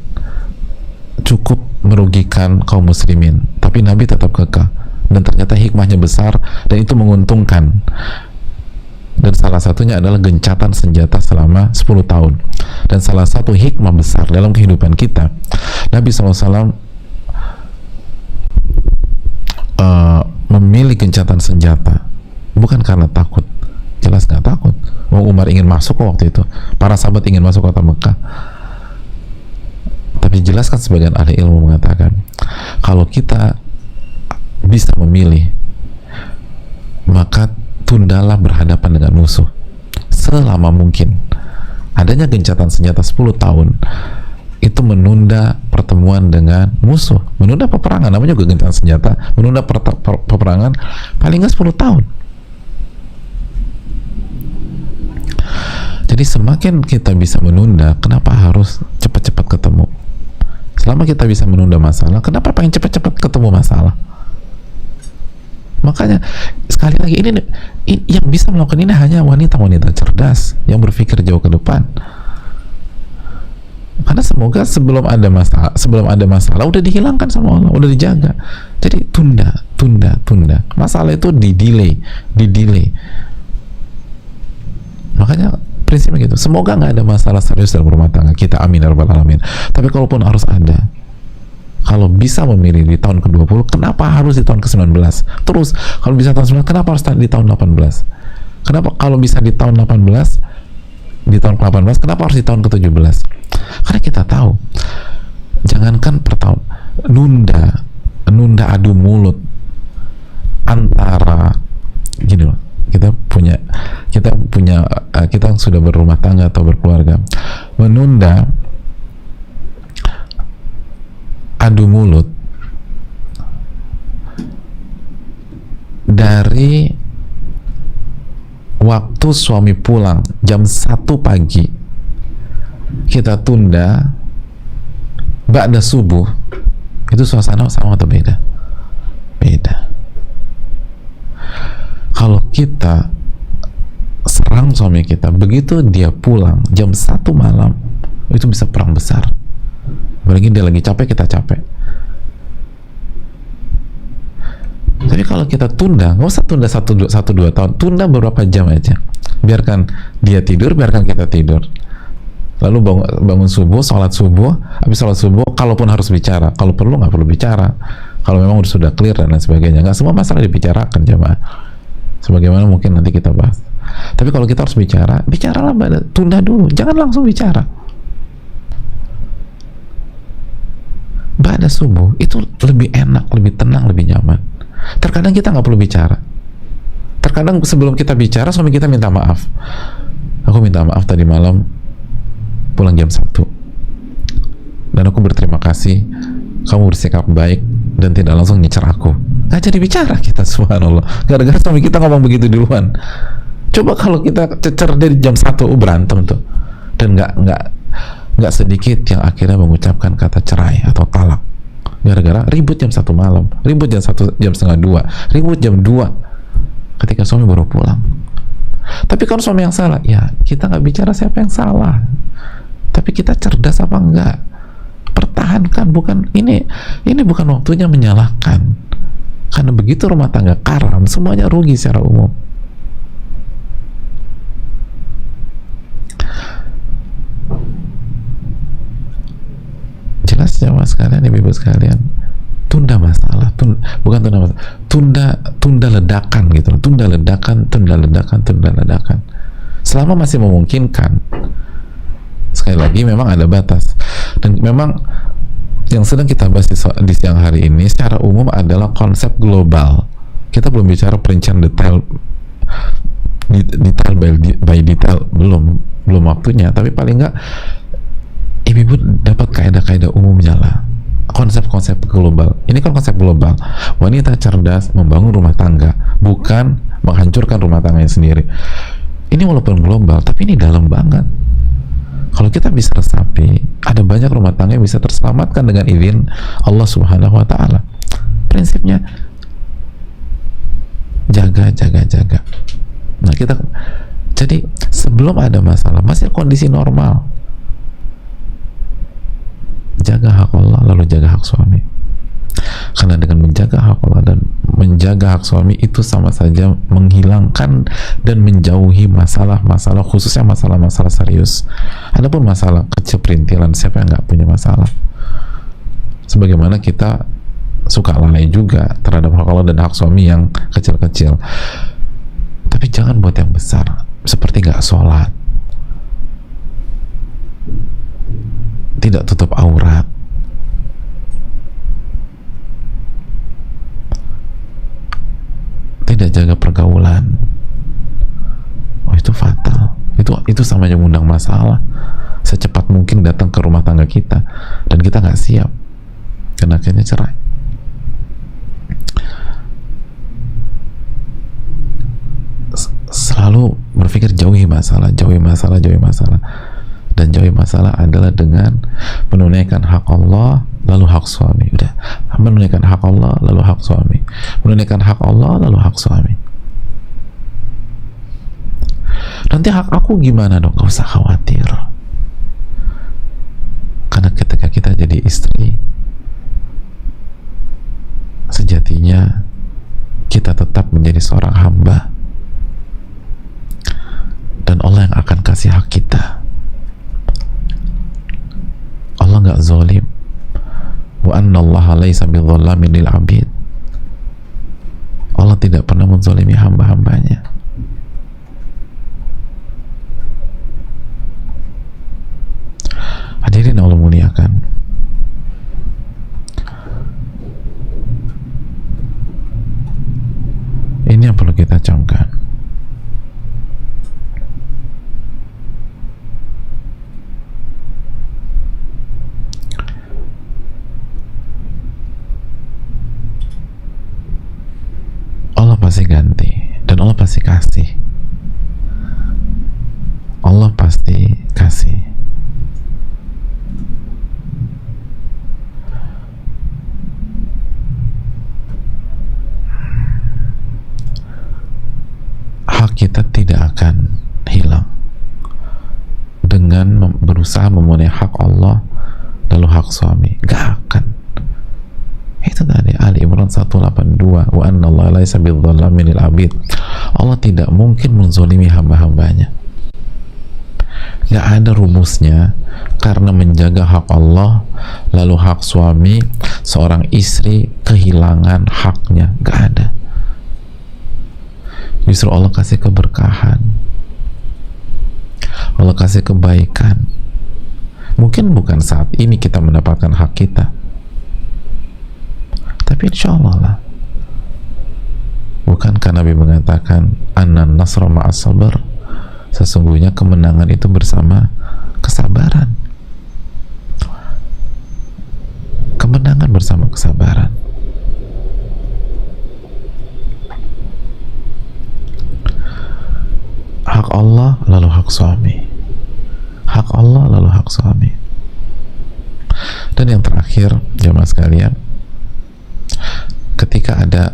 Speaker 2: cukup merugikan kaum muslimin, tapi Nabi tetap kekeh, dan ternyata hikmahnya besar dan itu menguntungkan. Dan salah satunya adalah gencatan senjata selama 10 tahun. Dan salah satu hikmah besar dalam kehidupan kita, Nabi SAW memilih gencatan senjata bukan karena takut, jelas nggak takut. Umar ingin masuk waktu itu, para sahabat ingin masuk kota Mekah, tapi jelas kan sebagian ahli ilmu mengatakan kalau kita bisa memilih, maka tundalah berhadapan dengan musuh selama mungkin. Adanya gencatan senjata 10 tahun itu menunda pertemuan dengan musuh, menunda peperangan, namanya juga gencatan senjata, menunda peperangan paling nggak 10 tahun. Jadi semakin kita bisa menunda, kenapa harus cepat-cepat ketemu? Selama kita bisa menunda masalah, kenapa pengen cepat-cepat ketemu masalah? Makanya sekali lagi ini yang bisa melakukan ini hanya wanita-wanita cerdas yang berpikir jauh ke depan. Karena semoga sebelum ada masalah udah dihilangkan sama Allah, udah dijaga. Jadi tunda. Masalah itu di-delay. Makanya prinsipnya gitu. Semoga nggak ada masalah serius dalam rumah tangga kita. Amin ya rabbal alamin. Tapi kalaupun harus ada, kalau bisa memilih di tahun ke-20, kenapa harus di tahun ke-19? Terus, kalau bisa tahun 19, kenapa harus di tahun 18? Kenapa kalau bisa di tahun 18, di tahun ke-18, kenapa harus di tahun ke-17? Karena kita tahu, jangankan per tahun, nunda adu mulut antara, gini loh, kita sudah berumah tangga atau berkeluarga, menunda adu mulut dari waktu suami pulang jam 1 pagi, kita tunda ba'da subuh, itu suasana sama atau beda? Beda. Kalau kita serang suami kita begitu dia pulang jam 1 malam, itu bisa perang besar. Apalagi dia lagi capek, kita capek. Tapi kalau kita tunda, nggak usah tunda 1-2 tahun, tunda beberapa jam aja. Biarkan dia tidur, biarkan kita tidur. Lalu bangun subuh, sholat subuh, habis sholat subuh, kalaupun harus bicara, kalau perlu nggak perlu bicara. Kalau memang sudah clear dan lain sebagainya, nggak semua masalah dibicarakan jemaah. Sebagaimana mungkin nanti kita bahas. Tapi kalau kita harus bicara, bicaralah, tunda dulu, jangan langsung bicara. Ba'da subuh itu lebih enak, lebih tenang, lebih nyaman. Terkadang kita nggak perlu bicara. Terkadang sebelum kita bicara, suami kita minta maaf. Aku minta maaf tadi malam pulang jam 1 dan aku berterima kasih kamu bersikap baik dan tidak langsung nyecer aku. Nggak jadi bicara kita, subhanallah, gara-gara suami kita ngomong begitu duluan. Coba kalau kita cecer dari jam 1, berantem tuh. Dan nggak sedikit yang akhirnya mengucapkan kata cerai atau talak gara-gara ribut jam 1 malam, ribut jam 1:30, ribut jam 2 ketika suami baru pulang. Tapi kalau suami yang salah, ya kita nggak bicara siapa yang salah, tapi kita cerdas apa enggak, pertahankan. Ini bukan waktunya menyalahkan, karena begitu rumah tangga karam, semuanya rugi secara umum. Jelas jemaah sekalian, ibu-ibu sekalian, tunda tunda masalah, bukan tunda masalah, tunda ledakan gitu loh, tunda ledakan. Selama masih memungkinkan. Sekali lagi memang ada batas, dan memang yang sedang kita bahas di siang hari ini secara umum adalah konsep global. Kita belum bicara perincian detail by detail, belum waktunya, tapi paling nggak ibu-ibu dapat kaidah-kaidah umumnya lah, konsep-konsep global. Ini kan konsep global, wanita cerdas membangun rumah tangga, bukan menghancurkan rumah tangganya sendiri. Ini walaupun global, tapi ini dalam banget. Kalau kita bisa resapi, ada banyak rumah tangga yang bisa terselamatkan dengan izin Allah Subhanahu wa Ta'ala. Prinsipnya jaga. Nah, kita jadi sebelum ada masalah, masih kondisi normal, jaga hak Allah, lalu jaga hak suami. Karena dengan menjaga hak Allah dan menjaga hak suami itu sama saja menghilangkan dan menjauhi masalah-masalah, khususnya masalah-masalah serius. Adapun masalah kecil perintilan, siapa yang nggak punya masalah? Sebagaimana kita suka lalai juga terhadap hak Allah dan hak suami yang kecil-kecil. Tapi jangan buat yang besar, seperti nggak sholat, tidak tutup aurat, tidak jaga pergaulan. Oh, itu fatal. Itu sama aja mengundang masalah. Secepat mungkin datang ke rumah tangga kita dan kita nggak siap, dan akhirnya cerai. Selalu berpikir jauhi masalah. Dan jauhi masalah adalah dengan menunaikan hak Allah lalu hak suami. Udah, menunaikan hak Allah lalu hak suami, menunaikan hak Allah lalu hak suami. Nanti hak aku gimana dong? Gak usah khawatir, karena ketika kita jadi istri, sejatinya kita tetap menjadi seorang hamba, dan Allah yang akan kasih hak kita. Allah nggak zalim. Wa anna Allah laisa bidzallamin lil abid. Allah tidak pernah menzalimi hamba-hambanya. Hadirin Allah muliakan. Ini yang perlu kita camkan. Allah pasti ganti, dan Allah pasti kasih. Allah pasti kasih. Hak kita tidak akan hilang dengan berusaha memenuhi hak Allah lalu hak suami. Gak akan. Itu tadi Ali Imran 182, wa anna Allah laisa bidzallamin lil abid. Allah tidak mungkin menzalimi hamba-hambanya. Gak ada rumusnya karena menjaga hak Allah lalu hak suami seorang istri kehilangan haknya. Gak ada. Justru Allah kasih keberkahan, Allah kasih kebaikan. Mungkin bukan saat ini kita mendapatkan hak kita, tapi insya Allah lah. Bukankah Nabi mengatakan annan nasra ma'as sabar, sesungguhnya kemenangan itu bersama kesabaran. Kemenangan bersama kesabaran. Hak Allah lalu hak suami, hak Allah lalu hak suami. Dan yang terakhir, jamaah sekalian, ketika ada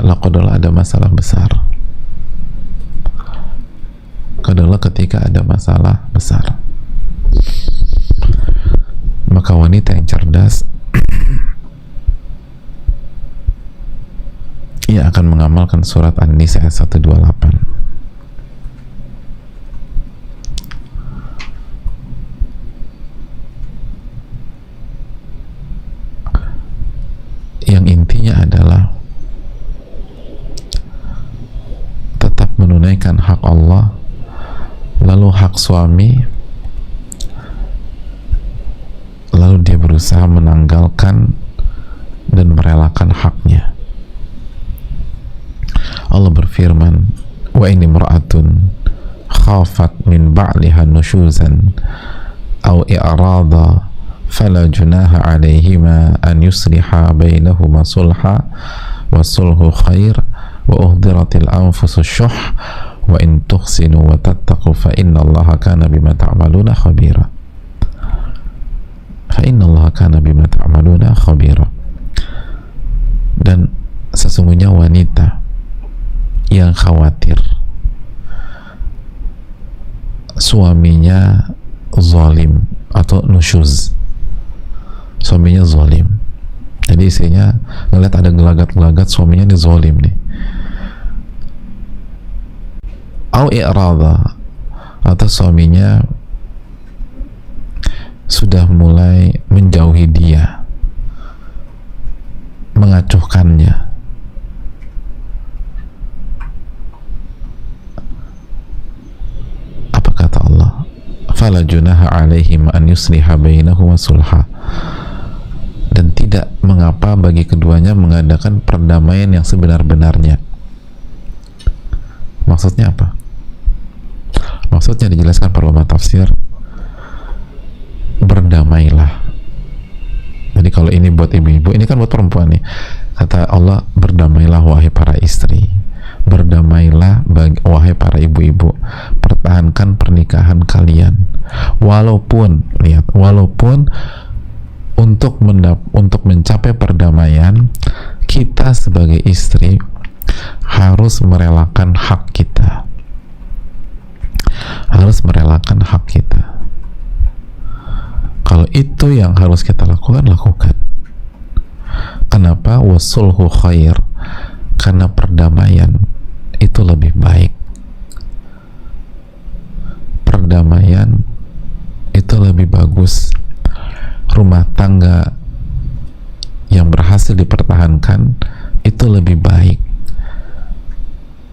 Speaker 2: masalah besar, ketika ada masalah besar, maka wanita yang cerdas ia akan mengamalkan surat An-Nisa ayat 128. Yang intinya adalah suami lalu dia berusaha menanggalkan dan merelakan haknya. Allah berfirman, wa ini imra'atun khafat min ba'liha nushuzan aw i'rada fala junaha 'alaihima an yusliha bainahuma sulha wa sulhu khair wa uhdiratil anfusu syuh wa in tuhsinu wa tattaqu fa innallaha kana bima ta'maluna khabira. Fa innallaha kana bima ta'maluna khabira. Dan sesungguhnya wanita yang khawatir suaminya zalim atau nusyuz, suaminya zalim, jadi istrinya ngeliat ada gelagat-gelagat suaminya ini zalim nih, au i'rada, atau suaminya sudah mulai menjauhi dia, mengacuhkannya, apa kata Allah? Fala junaha 'alaihim an yusliha bainahuma sulha, dan tidak mengapa bagi keduanya mengadakan perdamaian yang sebenar-benarnya. Maksudnya apa? Maksudnya dijelaskan para ulama tafsir, berdamailah. Jadi kalau ini buat ibu-ibu, ini kan buat perempuan nih. Kata Allah, berdamailah wahai para istri, berdamailah wahai para ibu-ibu, pertahankan pernikahan kalian, walaupun lihat, walaupun untuk mencapai perdamaian kita sebagai istri harus merelakan hak kita, harus merelakan hak kita. Kalau itu yang harus kita lakukan, lakukan. Kenapa? Wasulhu khair, karena perdamaian itu lebih baik. Perdamaian itu lebih bagus. Rumah tangga yang berhasil dipertahankan itu lebih baik,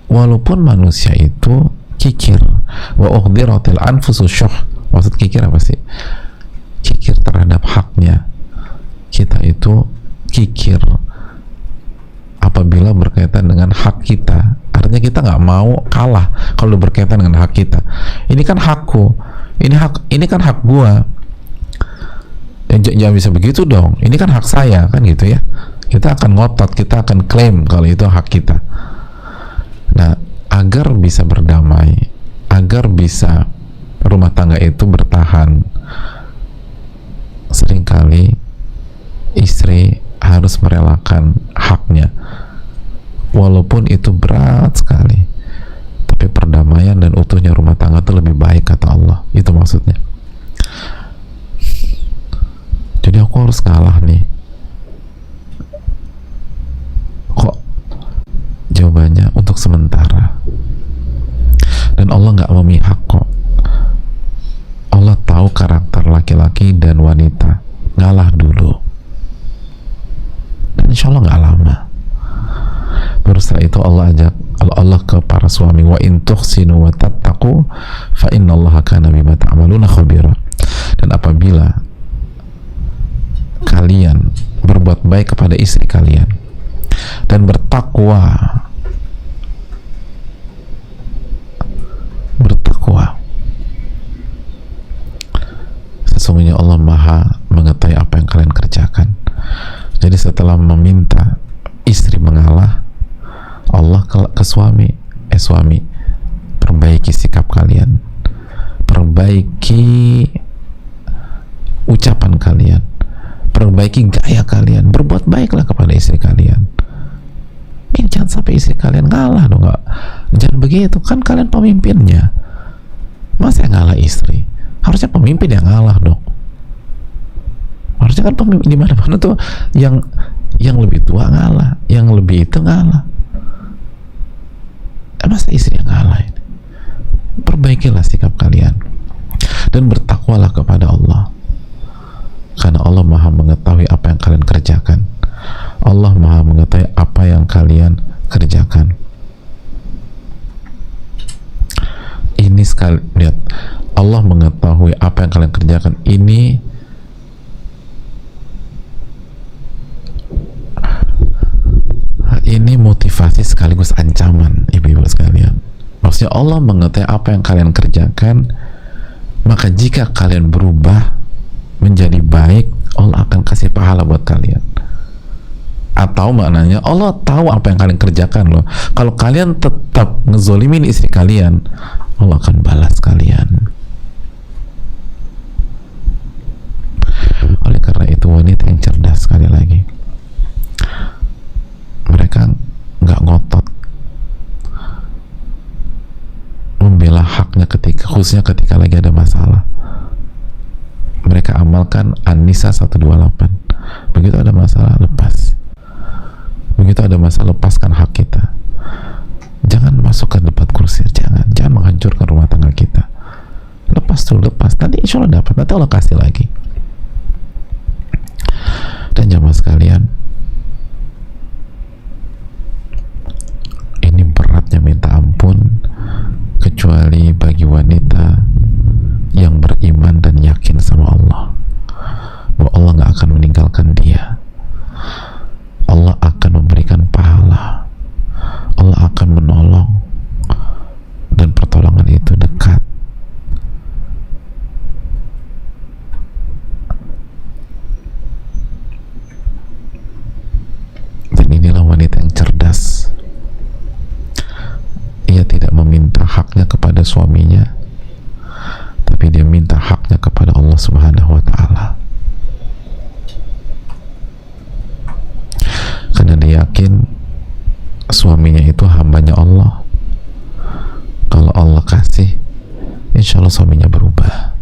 Speaker 2: walaupun manusia itu kikir. Wa uhdiratil anfusu syuh, maksud kikir apa sih? Kikir terhadap haknya. Kita itu kikir apabila berkaitan dengan hak kita, artinya kita nggak mau kalah kalau berkaitan dengan hak kita. Ini kan hakku, ini kan hak gua. Jangan bisa begitu dong, ini kan hak saya, kan gitu ya. Kita akan ngotot, kita akan klaim kalau itu hak kita. Nah, agar bisa berdamai, agar bisa rumah tangga itu bertahan, seringkali istri harus merelakan haknya, walaupun itu berat sekali. Tapi perdamaian dan utuhnya rumah tangga itu lebih baik, kata Allah. Itu maksudnya. Jadi aku harus kalah nih. Kok? Jawabannya untuk sementara. Dan Allah nggak memihak kok. Allah tahu karakter laki-laki dan wanita. Ngalah dulu. Dan insya Allah nggak lama. Baru setelah itu Allah ajak Allah ke para suami, wa in tuhsinu wa tattaqu fa innallaha kana bima ta'maluna khabira. Dan apabila kalian berbuat baik kepada istri kalian dan bertakwa, sesungguhnya Allah Maha mengetahui apa yang kalian kerjakan. Jadi setelah meminta istri mengalah, Allah ke suami, suami, perbaiki sikap kalian, perbaiki ucapan kalian, perbaiki gaya kalian, berbuat baiklah kepada istri kalian. Ini jangan sampai istri kalian ngalah dong, nggak, jangan begitu, kan kalian pemimpinnya. Masa yang ngalah istri? Harusnya pemimpin yang ngalah dong. Harusnya kan pemimpin di mana-mana tuh yang lebih tua ngalah, yang lebih itu ngalah. Masa istri yang ngalah ini? Perbaikilah sikap kalian dan bertakwalah kepada Allah, karena Allah Maha mengetahui apa yang kalian kerjakan. Allah Maha mengetahui apa yang kalian kerjakan. Ini sekali lihat, Allah mengetahui apa yang kalian kerjakan. Ini motivasi sekaligus ancaman, ibu-ibu sekalian. Maksudnya Allah mengetahui apa yang kalian kerjakan, maka jika kalian berubah menjadi baik, Allah akan kasih pahala buat kalian. Atau maknanya Allah tahu apa yang kalian kerjakan loh. Kalau kalian tetap ngezolimin istri kalian, Allah akan balas kalian. Oleh karena itu wanita yang cerdas, sekali lagi, mereka nggak ngotot membela haknya khususnya ketika lagi ada masalah. Mereka amalkan An-Nisa 128. Begitu ada masalah, lepas. Begitu ada masalah, lepaskan hak kita. Jangan masuk ke debat kursi, jangan menghancurkan rumah tangga kita. Lepas dulu, lepas. Nanti insya Allah dapat, nanti Allah kasih lagi. Dan jamaah sekalian, ini beratnya minta ampun, kecuali bagi wanita yang beriman dan yakin sama Allah, bahwa Allah gak akan meninggalkan dia. Allah akan memberikan pahala, Allah akan menolong, dan pertolongan itu dekat. Dan inilah wanita yang cerdas. Ia tidak meminta haknya kepada suaminya, tapi dia minta haknya kepada Allah Subhanahu wa Ta'ala. Karena dia yakin suaminya itu hambanya Allah. Kalau Allah kasih, insya Allah suaminya berubah.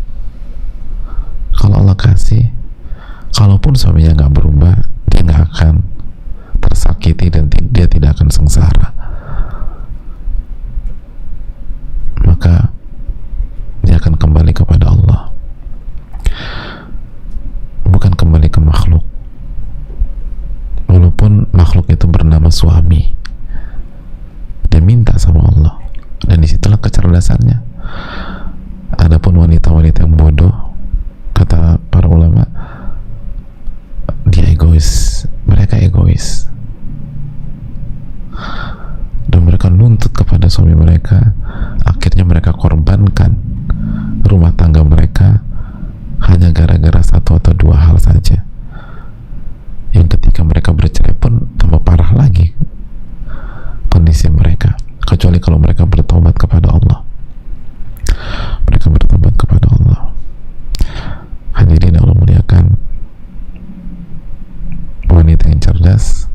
Speaker 2: Kalau Allah kasih, kalaupun suaminya nggak berubah, dia nggak akan tersakiti dan dia tidak akan sengsara. Maka dia akan kembali kepada Allah, bukan kembali ke makhluk. Walaupun makhluk itu bernama suami, dia minta sama Allah, dan disitulah kecerdasannya. Adapun wanita-wanita yang bodoh, kata para ulama, dia egois. Mereka egois dan mereka nuntut kepada suami mereka. Akhirnya mereka korbankan rumah tangga mereka hanya gara-gara satu atau dua hal saja, yang ketika mereka bercerai pun tambah parah lagi kondisi mereka. Kecuali kalau mereka bertobat kepada Allah. Mereka bertobat kepada Allah. Hadirin Allah muliakan, wanita yang cerdas,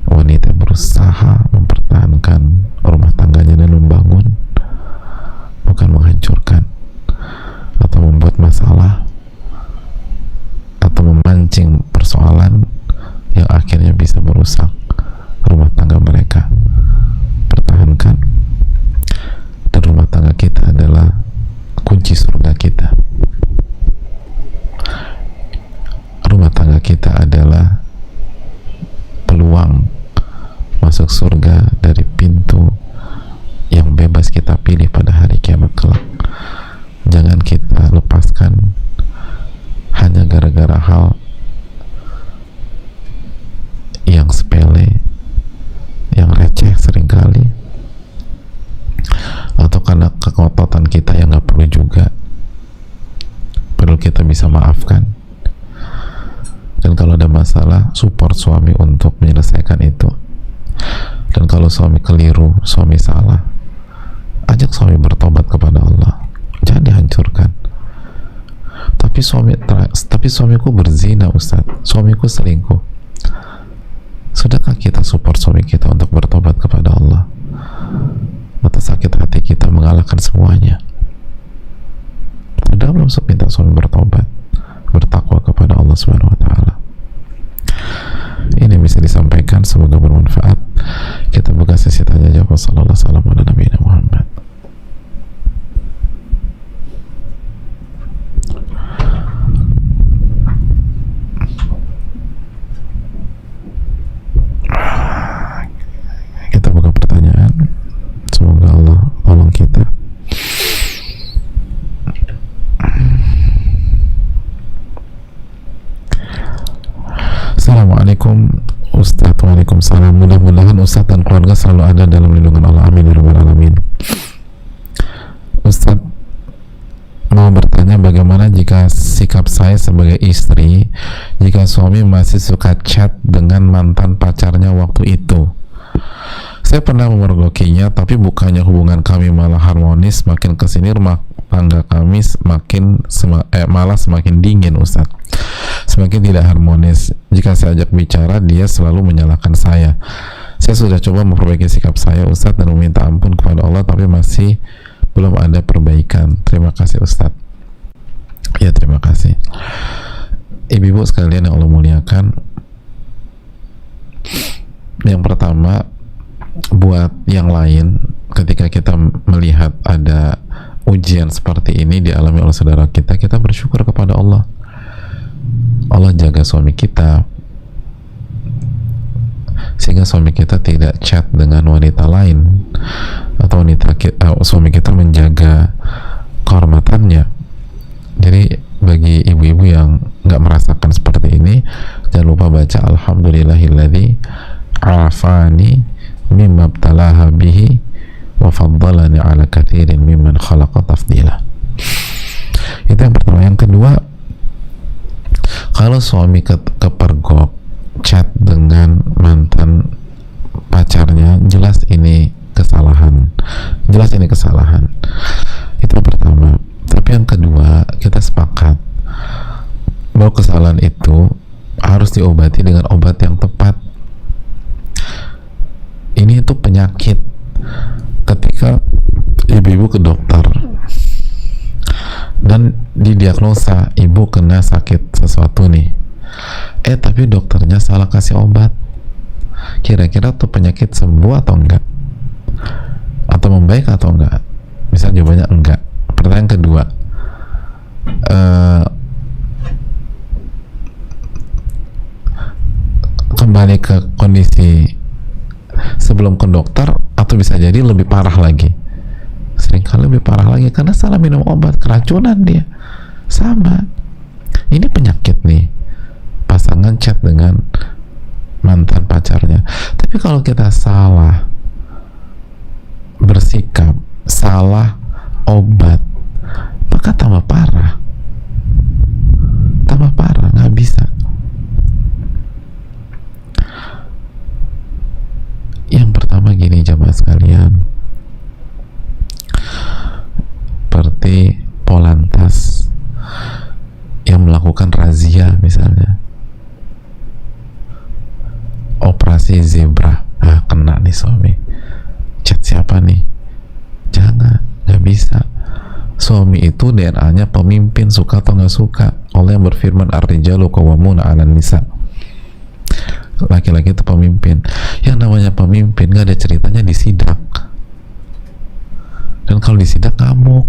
Speaker 2: wanita yang berusaha mempertahankan rumah tangganya dan membangun, bukan menghancurkan atau membuat masalah atau memancing persoalan yang akhirnya bisa merusak rumah tangga mereka. Pertahankan. Dan rumah tangga kita adalah kunci surga kita. Rumah tangga kita adalah peluang masuk surga dari pintu yang bebas kita pilih pada hari kiamat kelak. Jangan kita lepaskan hanya gara-gara hal yang sepele, yang receh seringkali, atau karena kekototan kita yang gak perlu juga, perlu kita bisa maafkan. Dan kalau ada masalah, support suami untuk menyelesaikan itu. Dan kalau suami keliru, suami salah, ajak suami bertobat kepada Allah. Jangan dihancurkan. Tapi suamiku berzina, Ustaz, suamiku selingkuh. Sudahkah kita support suami kita untuk bertobat kepada Allah? Atau sakit hati kita mengalahkan semuanya? Sudah belum minta suami bertobat, bertakwa kepada Allah Subhanahu wa Ta'ala. Ini bisa disampaikan, semoga bermanfaat. Kita buka sesi tanya jawab. Sallallahu alaihi wasallam ala nabiyina Muhammad. Kita buka pertanyaan, semoga Allah tolong kita. Assalamualaikum Ustadz. Waalaikumsalam. Mudah-mudahan Ustadz dan keluarga selalu ada dalam lindungan Allah. Amin ya rabbal alamin. Ustadz mau bertanya, bagaimana jika sikap saya sebagai istri jika suami masih suka chat dengan mantan pacarnya waktu itu? Saya pernah memergokinya, tapi bukannya hubungan kami malah harmonis, makin kesini rumah tangga kami malah semakin dingin Ustadz, semakin tidak harmonis. Jika saya ajak bicara, dia selalu menyalahkan saya. Saya sudah coba memperbaiki sikap saya Ustadz dan meminta ampun kepada Allah, tapi masih belum ada perbaikan. Terima kasih Ustadz. Ya, terima kasih. Ibu-ibu sekalian yang Allah muliakan, yang pertama, buat yang lain, ketika kita melihat ada ujian seperti ini dialami oleh saudara kita, kita bersyukur kepada Allah. Allah jaga suami kita sehingga suami kita tidak chat dengan wanita lain, atau suami kita menjaga kehormatannya. Jadi bagi ibu-ibu yang nggak merasakan seperti ini, jangan lupa baca alhamdulillahilladzi afani mimma btalaha bihi wa faddalani ala katsirin mimman khalaqa tafdila. Itu yang pertama. Yang kedua, kalau suami kepergok chat dengan mantan pacarnya, jelas ini kesalahan. Itu yang pertama. Tapi yang kedua, kita sepakat bahwa kesalahan itu harus diobati dengan obat yang tepat. Ini itu penyakit. Ketika ibu-ibu ke dokter dan didiagnosa ibu kena sakit sesuatu nih, tapi dokternya salah kasih obat, kira-kira tuh penyakit sembuh atau enggak, atau membaik atau enggak? Bisa jawabannya enggak. Pertanyaan kedua, kembali ke kondisi sebelum ke dokter, atau bisa jadi lebih parah lagi. Seringkali lebih parah lagi karena salah minum obat, keracunan dia. Sama, ini penyakit nih, pasangan chat dengan mantan pacarnya. Tapi kalau kita salah bersikap, salah obat, maka tambah parah, nggak bisa. Yang pertama gini jamaah sekalian, seperti Polantas yang melakukan razia, misalnya operasi zebra, kena nih suami, chat siapa nih? Jangan, nggak bisa. Suami itu DNA-nya pemimpin, suka atau nggak suka. Allah yang berfirman, ar-rijalu qawwamuna 'alan nisa. Laki-laki itu pemimpin. Yang namanya pemimpin nggak ada ceritanya disidak. Dan kalau disidak ngamuk,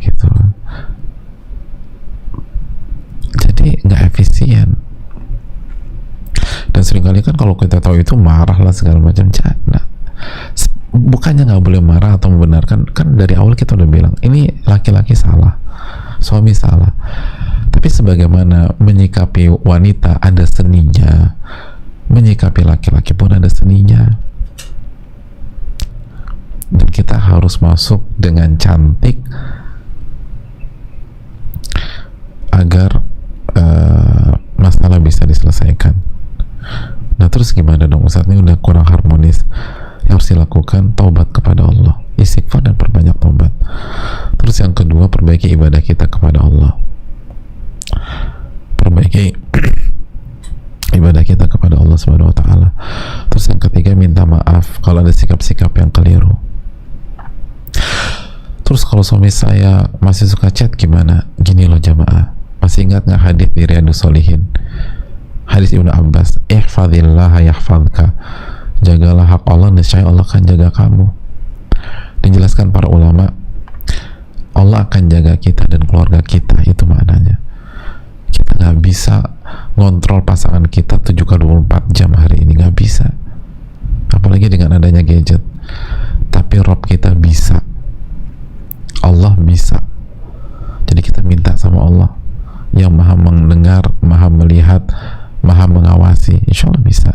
Speaker 2: gitu. Jadi nggak efisien. Dan seringkali kan kalau kita tahu itu marah lah segala macam. Nah, bukannya nggak boleh marah atau membenarkan, kan dari awal kita udah bilang ini laki-laki salah, suami salah. Tapi sebagaimana menyikapi wanita ada seninya, menyikapi laki-laki pun ada seninya. Dan kita harus masuk dengan cantik agar masalah bisa diselesaikan. Nah terus gimana dong Ustaz, ini udah kurang harmonis. Yang harus dilakukan taubat kepada Allah, istighfar dan perbanyak taubat. Terus yang kedua, perbaiki ibadah kita kepada Allah, perbaiki ibadah kita kepada Allah Subhanahu wa taala. Terus yang ketiga, minta maaf kalau ada sikap-sikap yang keliru. Terus kalau suami saya masih suka chat gimana? Gini loh jamaah, masih ingat nggak hadis di Riyadhus Shalihin, hadis Ibnu Abbas, ihfazillaha yahfazka, jagalah hak Allah, niscaya Allah akan jaga kamu. Dijelaskan para ulama, Allah akan jaga kita dan keluarga kita. Itu maknanya. Kita nggak bisa ngontrol pasangan kita 7x24 jam hari ini, nggak bisa, apalagi dengan adanya gadget. Tapi Rob kita bisa, Allah bisa. Jadi kita minta sama Allah, yang maha mendengar, maha melihat, maha mengawasi. Insya Allah bisa.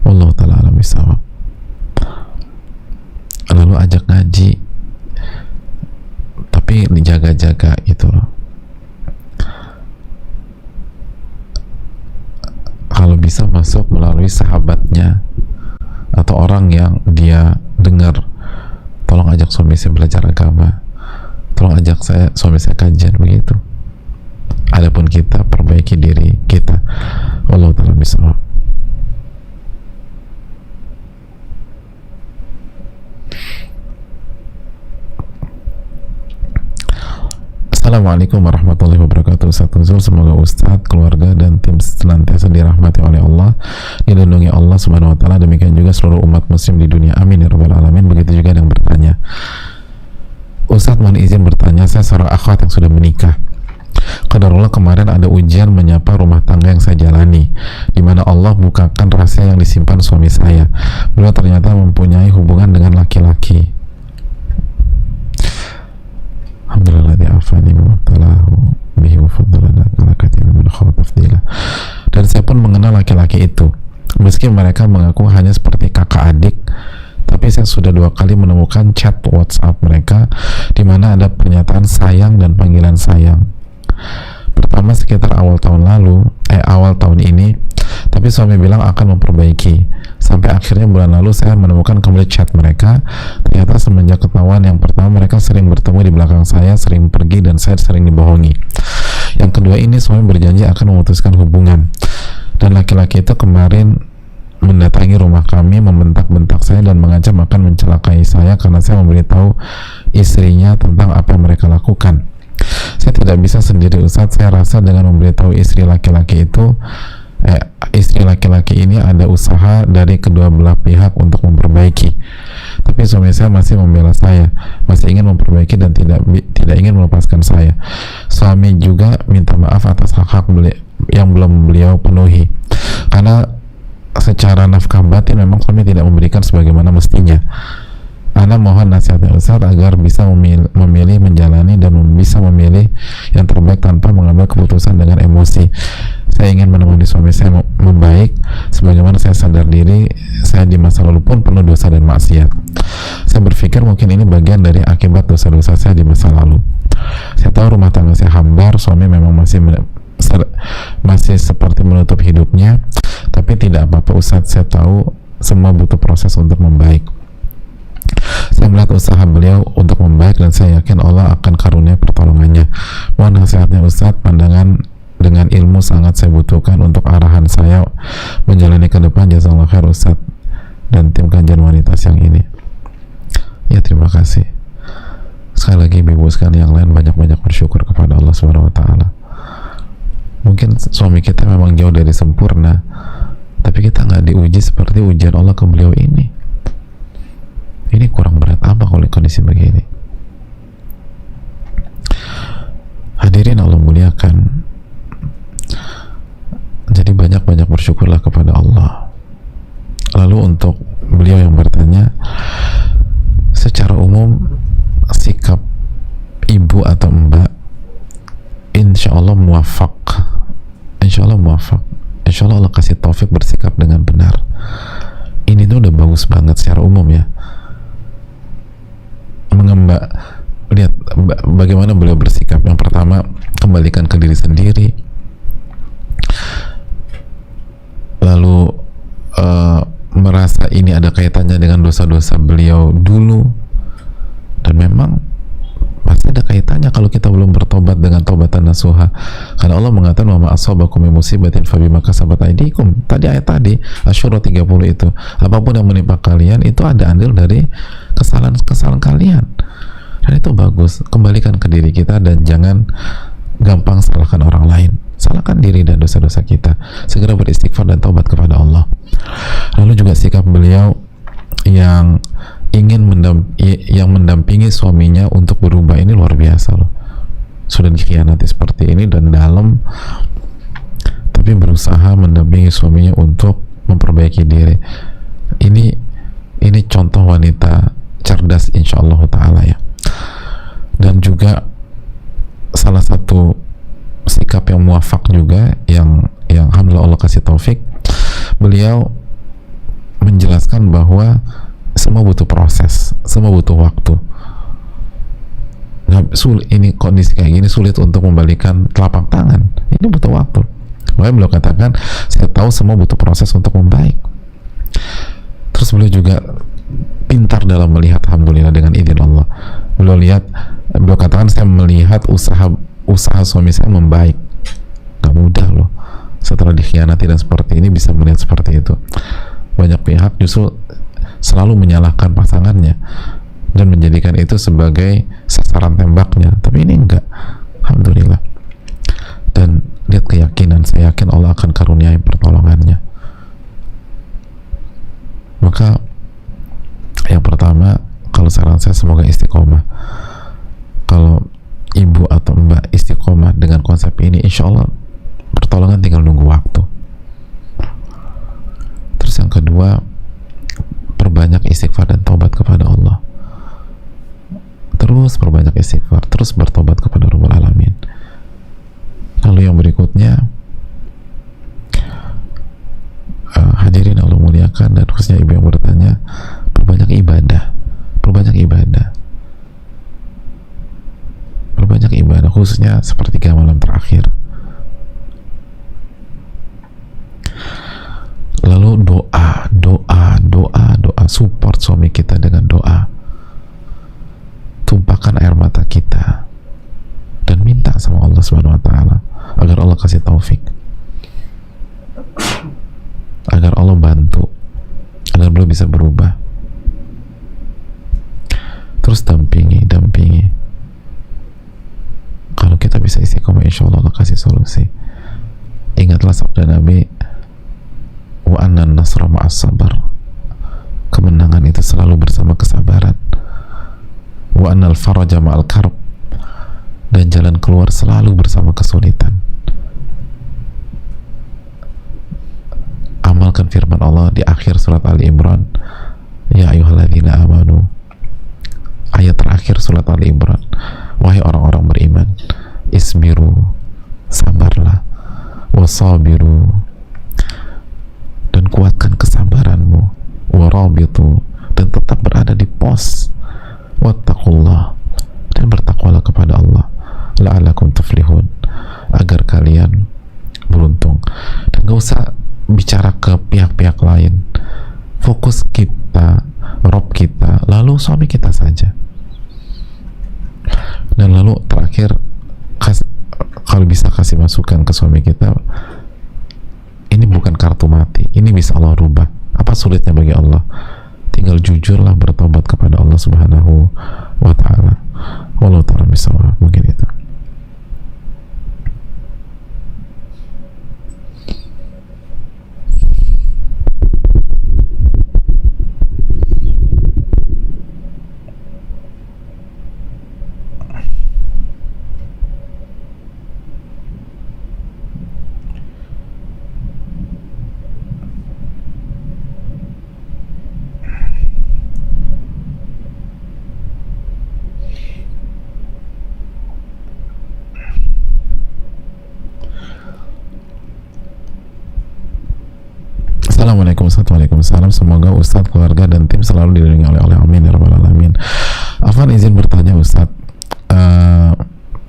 Speaker 2: Wallahu ta'ala a'lam bishawab. Lalu ajak ngaji, tapi dijaga-jaga gitu loh. Kalau bisa masuk melalui sahabatnya atau orang yang dia dengar, tolong ajak suami saya belajar agama, tolong ajak suami saya kajian, begitu. Adapun kita perbaiki diri kita. Wallahu ta'ala bishawab. Assalamualaikum warahmatullahi wabarakatuh. Ustaz Nuzul, semoga Ustaz, keluarga, dan tim senantiasa dirahmati oleh Allah, dilindungi Allah subhanahu wa ta'ala, demikian juga seluruh umat muslim di dunia, amin ya rabbal alamin. Begitu juga yang bertanya. Ustaz, mohon izin bertanya, saya seorang akhwat yang sudah menikah. Qadarullah kemarin ada ujian menyapa rumah tangga yang saya jalani, di mana Allah bukakan rahasia yang disimpan suami saya. Beliau ternyata mempunyai hubungan dengan laki-laki. Alhamdulillah di'afani mimabtalahu bihi wa faddalana ala katsiri min khalqi tafdila. Dan saya pun mengenal laki-laki itu, meski mereka mengaku hanya seperti kakak adik, tapi saya sudah 2 kali menemukan chat WhatsApp mereka di mana ada pernyataan sayang dan panggilan sayang. Pertama sekitar awal tahun ini, tapi suami bilang akan memperbaiki. Sampai akhirnya bulan lalu saya menemukan kembali chat mereka. Ternyata semenjak ketahuan yang pertama, mereka sering bertemu di belakang saya, sering pergi, dan saya sering dibohongi. Yang kedua ini, suami berjanji akan memutuskan hubungan, dan laki-laki itu kemarin mendatangi rumah kami, membentak-bentak saya dan mengancam akan mencelakai saya karena saya memberitahu istrinya tentang apa yang mereka lakukan. Saya tidak bisa sendiri, Ustaz. Saya rasa dengan memberitahu istri laki-laki ini ada usaha dari kedua belah pihak untuk memperbaiki. Tapi suami saya masih membela saya, masih ingin memperbaiki dan tidak ingin melepaskan saya. Suami juga minta maaf atas hak-hak yang belum beliau penuhi, karena secara nafkah batin memang suami tidak memberikan sebagaimana mestinya. Ana mohon nasihatnya Ustaz agar bisa memilih menjalani dan bisa memilih yang terbaik tanpa mengambil keputusan dengan emosi. Saya ingin menemani suami saya membaik, sebagaimana saya sadar diri saya di masa lalu pun penuh dosa dan maksiat. Saya berpikir mungkin ini bagian dari akibat dosa-dosa saya di masa lalu. Saya tahu rumah tangga saya hambar, suami memang masih seperti menutup hidupnya, tapi tidak apa-apa Ustaz, saya tahu semua butuh proses untuk membaik. Saya melihat usaha beliau untuk membaik dan saya yakin Allah akan karunia pertolongannya. Mohon nasihatnya Ustadz, pandangan dengan ilmu sangat saya butuhkan untuk arahan saya menjalani ke depan. Jazakallahu khair Ustadz dan tim kajian wanita siang ini. Ya, terima kasih. Sekali lagi ibu sekalian yang lain, banyak-banyak bersyukur kepada Allah Subhanahu wa taala. Mungkin suami kita memang jauh dari sempurna, tapi kita nggak diuji seperti ujian Allah ke beliau ini. Ini kurang berat apa kalau kondisi begini? Hadirin Allah muliakan. Jadi banyak-banyak bersyukurlah kepada Allah. Lalu untuk beliau yang bertanya, secara umum sikap ibu atau mbak insya Allah muwafaq, insya Allah muwafaq, insya Allah Allah kasih taufik bersikap dengan benar. Ini tuh udah bagus banget secara umum ya. Lihat bagaimana beliau bersikap. Yang pertama, kembalikan ke diri sendiri, lalu merasa ini ada kaitannya dengan dosa-dosa beliau dulu, dan memang pasti ada kaitannya kalau kita belum bertobat dengan taubatan nasuha, karena Allah mengatakan wa ma asabakum min musibatin fabima kasabat aydikum. Tadi ayat tadi Asy-Syura 30 itu, apapun yang menimpa kalian itu ada andil dari kesalahan kalian, dan itu bagus. Kembalikan ke diri kita dan jangan gampang salahkan orang lain, salahkan diri dan dosa-dosa kita. Segera beristighfar dan taubat kepada Allah. Lalu juga sikap beliau yang ingin mendampingi suaminya untuk berubah, ini luar biasa loh. Sudah dikhianati seperti ini dan dalam, tapi berusaha mendampingi suaminya untuk memperbaiki diri. Ini contoh wanita cerdas insyaallah ta'ala ya. Dan juga salah satu sikap yang muafak juga, yang alhamdulillah Allah kasih taufik. Beliau menjelaskan bahwa semua butuh proses, semua butuh waktu. Nah, ini kondisi kayak gini sulit untuk membalikan telapak tangan, ini butuh waktu. Makanya beliau katakan, saya tahu semua butuh proses untuk membaik. Terus beliau juga pintar dalam melihat, alhamdulillah, dengan izin Allah. Beliau katakan, saya melihat usaha suami saya membaik. Gak mudah loh, setelah dikhianati dan seperti ini bisa melihat seperti itu. Banyak pihak justru selalu menyalahkan pasangannya dan menjadikan itu sebagai sasaran tembaknya, tapi ini enggak, alhamdulillah. Dan lihat keyakinan, saya yakin Allah akan karuniai pertolongannya. Maka yang pertama, kalau saran saya, semoga istiqomah. Kalau ibu atau mbak istiqomah dengan konsep ini, insya Allah pertolongan tinggal nunggu waktu. Terus yang kedua, perbanyak istighfar dan taubat kepada Allah. Terus perbanyak istighfar, terus bertobat kepada Rabbul Alamin. Lalu yang berikutnya, hadirin Allah muliakan, dan khususnya ibu yang bertanya, perbanyak ibadah, khususnya sepertiga malam terakhir. Lalu doa, support suami kita dengan doa. Tumpahkan air mata kita dan minta sama Allah Subhanahu wa taala agar Allah kasih taufik, agar Allah bantu, agar beliau bisa berubah. Terus dampingi. Kalau kita bisa istiqomah, insya Allah Allah kasih solusi. Ingatlah sabda Nabi, wa anna nasra ma'as sabar, kemenangan itu selalu bersama kesabaran. Wa annal faraja ma'al karb, dan jalan keluar selalu bersama kesulitan. Amalkan firman Allah di akhir surat Ali Imran, ya ayyuhalladzina amanu, ayat terakhir surat Ali Imran, wahai orang-orang beriman, isbiru, sabarlah, wasabiru, dan kuatkan kesabaranmu, warabitu, dan tetap berada di pos, wattaqullah, dan bertakwalah kepada Allah, la'alakum tuflihun, agar kalian beruntung. Dan gak usah bicara ke pihak-pihak lain, fokus kita, Rob kita, lalu suami kita saja. Dan lalu terakhir, kalau bisa kasih masukan ke suami kita, ini bukan kartu mati, ini bisa Allah rubah. Apa sulitnya bagi Allah? Tinggal jujurlah bertobat kepada Allah Subhanahu wa ta'ala. Wallahu ta'ala bisawab. Mungkin itu. Assalamualaikum warahmatullahi wabarakatuh. Semoga Ustadz, keluarga, dan tim selalu dilindungi oleh Allah. Amin ya rabbal alamin. Afwan izin bertanya Ustadz,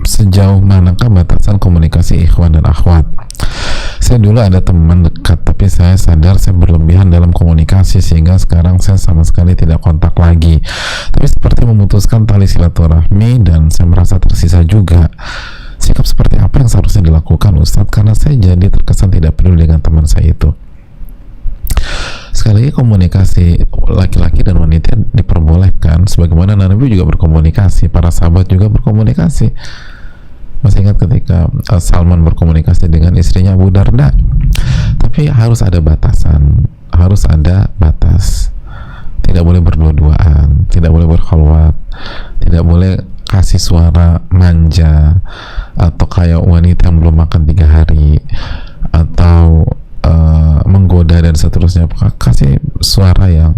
Speaker 2: sejauh manakah batasan komunikasi ikhwan dan akhwat? Saya dulu ada teman dekat, tapi saya sadar saya berlebihan dalam komunikasi sehingga sekarang saya sama sekali tidak kontak lagi. Tapi seperti memutuskan tali silaturahmi dan saya merasa tersisa juga. Sikap seperti apa yang seharusnya dilakukan Ustadz? Karena saya jadi terkesan tidak peduli dengan teman saya itu. Sekali lagi, komunikasi laki-laki dan wanita diperbolehkan sebagaimana Nabi juga berkomunikasi, para sahabat juga berkomunikasi. Masih ingat ketika Salman berkomunikasi dengan istrinya Abu Darda, tapi harus ada batasan, harus ada batas. Tidak boleh berdua-duaan, tidak boleh berkhalwat, tidak boleh kasih suara manja atau kayak wanita yang belum makan 3 hari, atau menggoda dan seterusnya. Kasih suara yang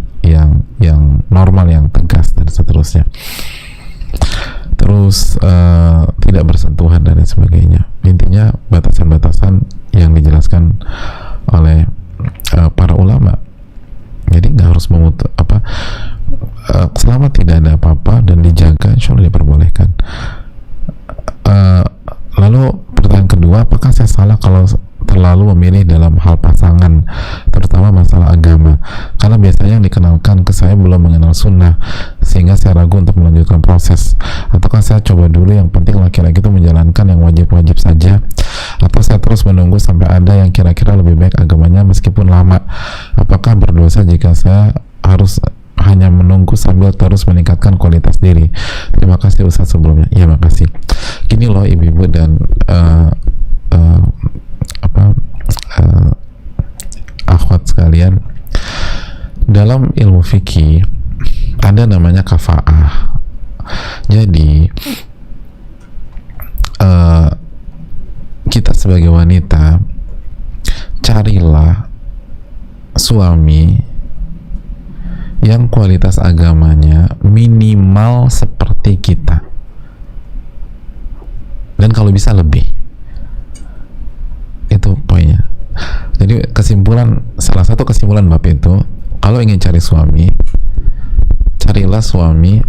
Speaker 2: normal, yang tegas dan seterusnya. Terus tidak bersentuhan dan lain sebagainya. Intinya adanya batasan-batasan yang dijelaskan oleh para ulama. Jadi nggak harus selama tidak ada apa-apa dan dijaga, insya Allah diperbolehkan. Lalu pertanyaan kedua, apakah saya salah kalau terlalu memilih dalam hal pasangan, terutama masalah agama? Karena biasanya yang dikenalkan ke saya belum mengenal sunnah, sehingga saya ragu untuk melanjutkan proses. Ataukah saya coba dulu, yang penting laki-laki itu menjalankan yang wajib-wajib saja, atau saya terus menunggu sampai ada yang kira-kira lebih baik agamanya meskipun lama? Apakah berdosa jika saya harus hanya menunggu sambil terus meningkatkan kualitas diri? Terima kasih Ustaz sebelumnya. Ya, makasih. Gini loh ibu-ibu dan akhwat sekalian, dalam ilmu fikih ada namanya kafa'ah. Jadi kita sebagai wanita, carilah suami yang kualitas agamanya minimal seperti kita, dan kalau bisa lebih. Itu poinnya. Jadi salah satu kesimpulan bab itu, kalau ingin cari suami, carilah suami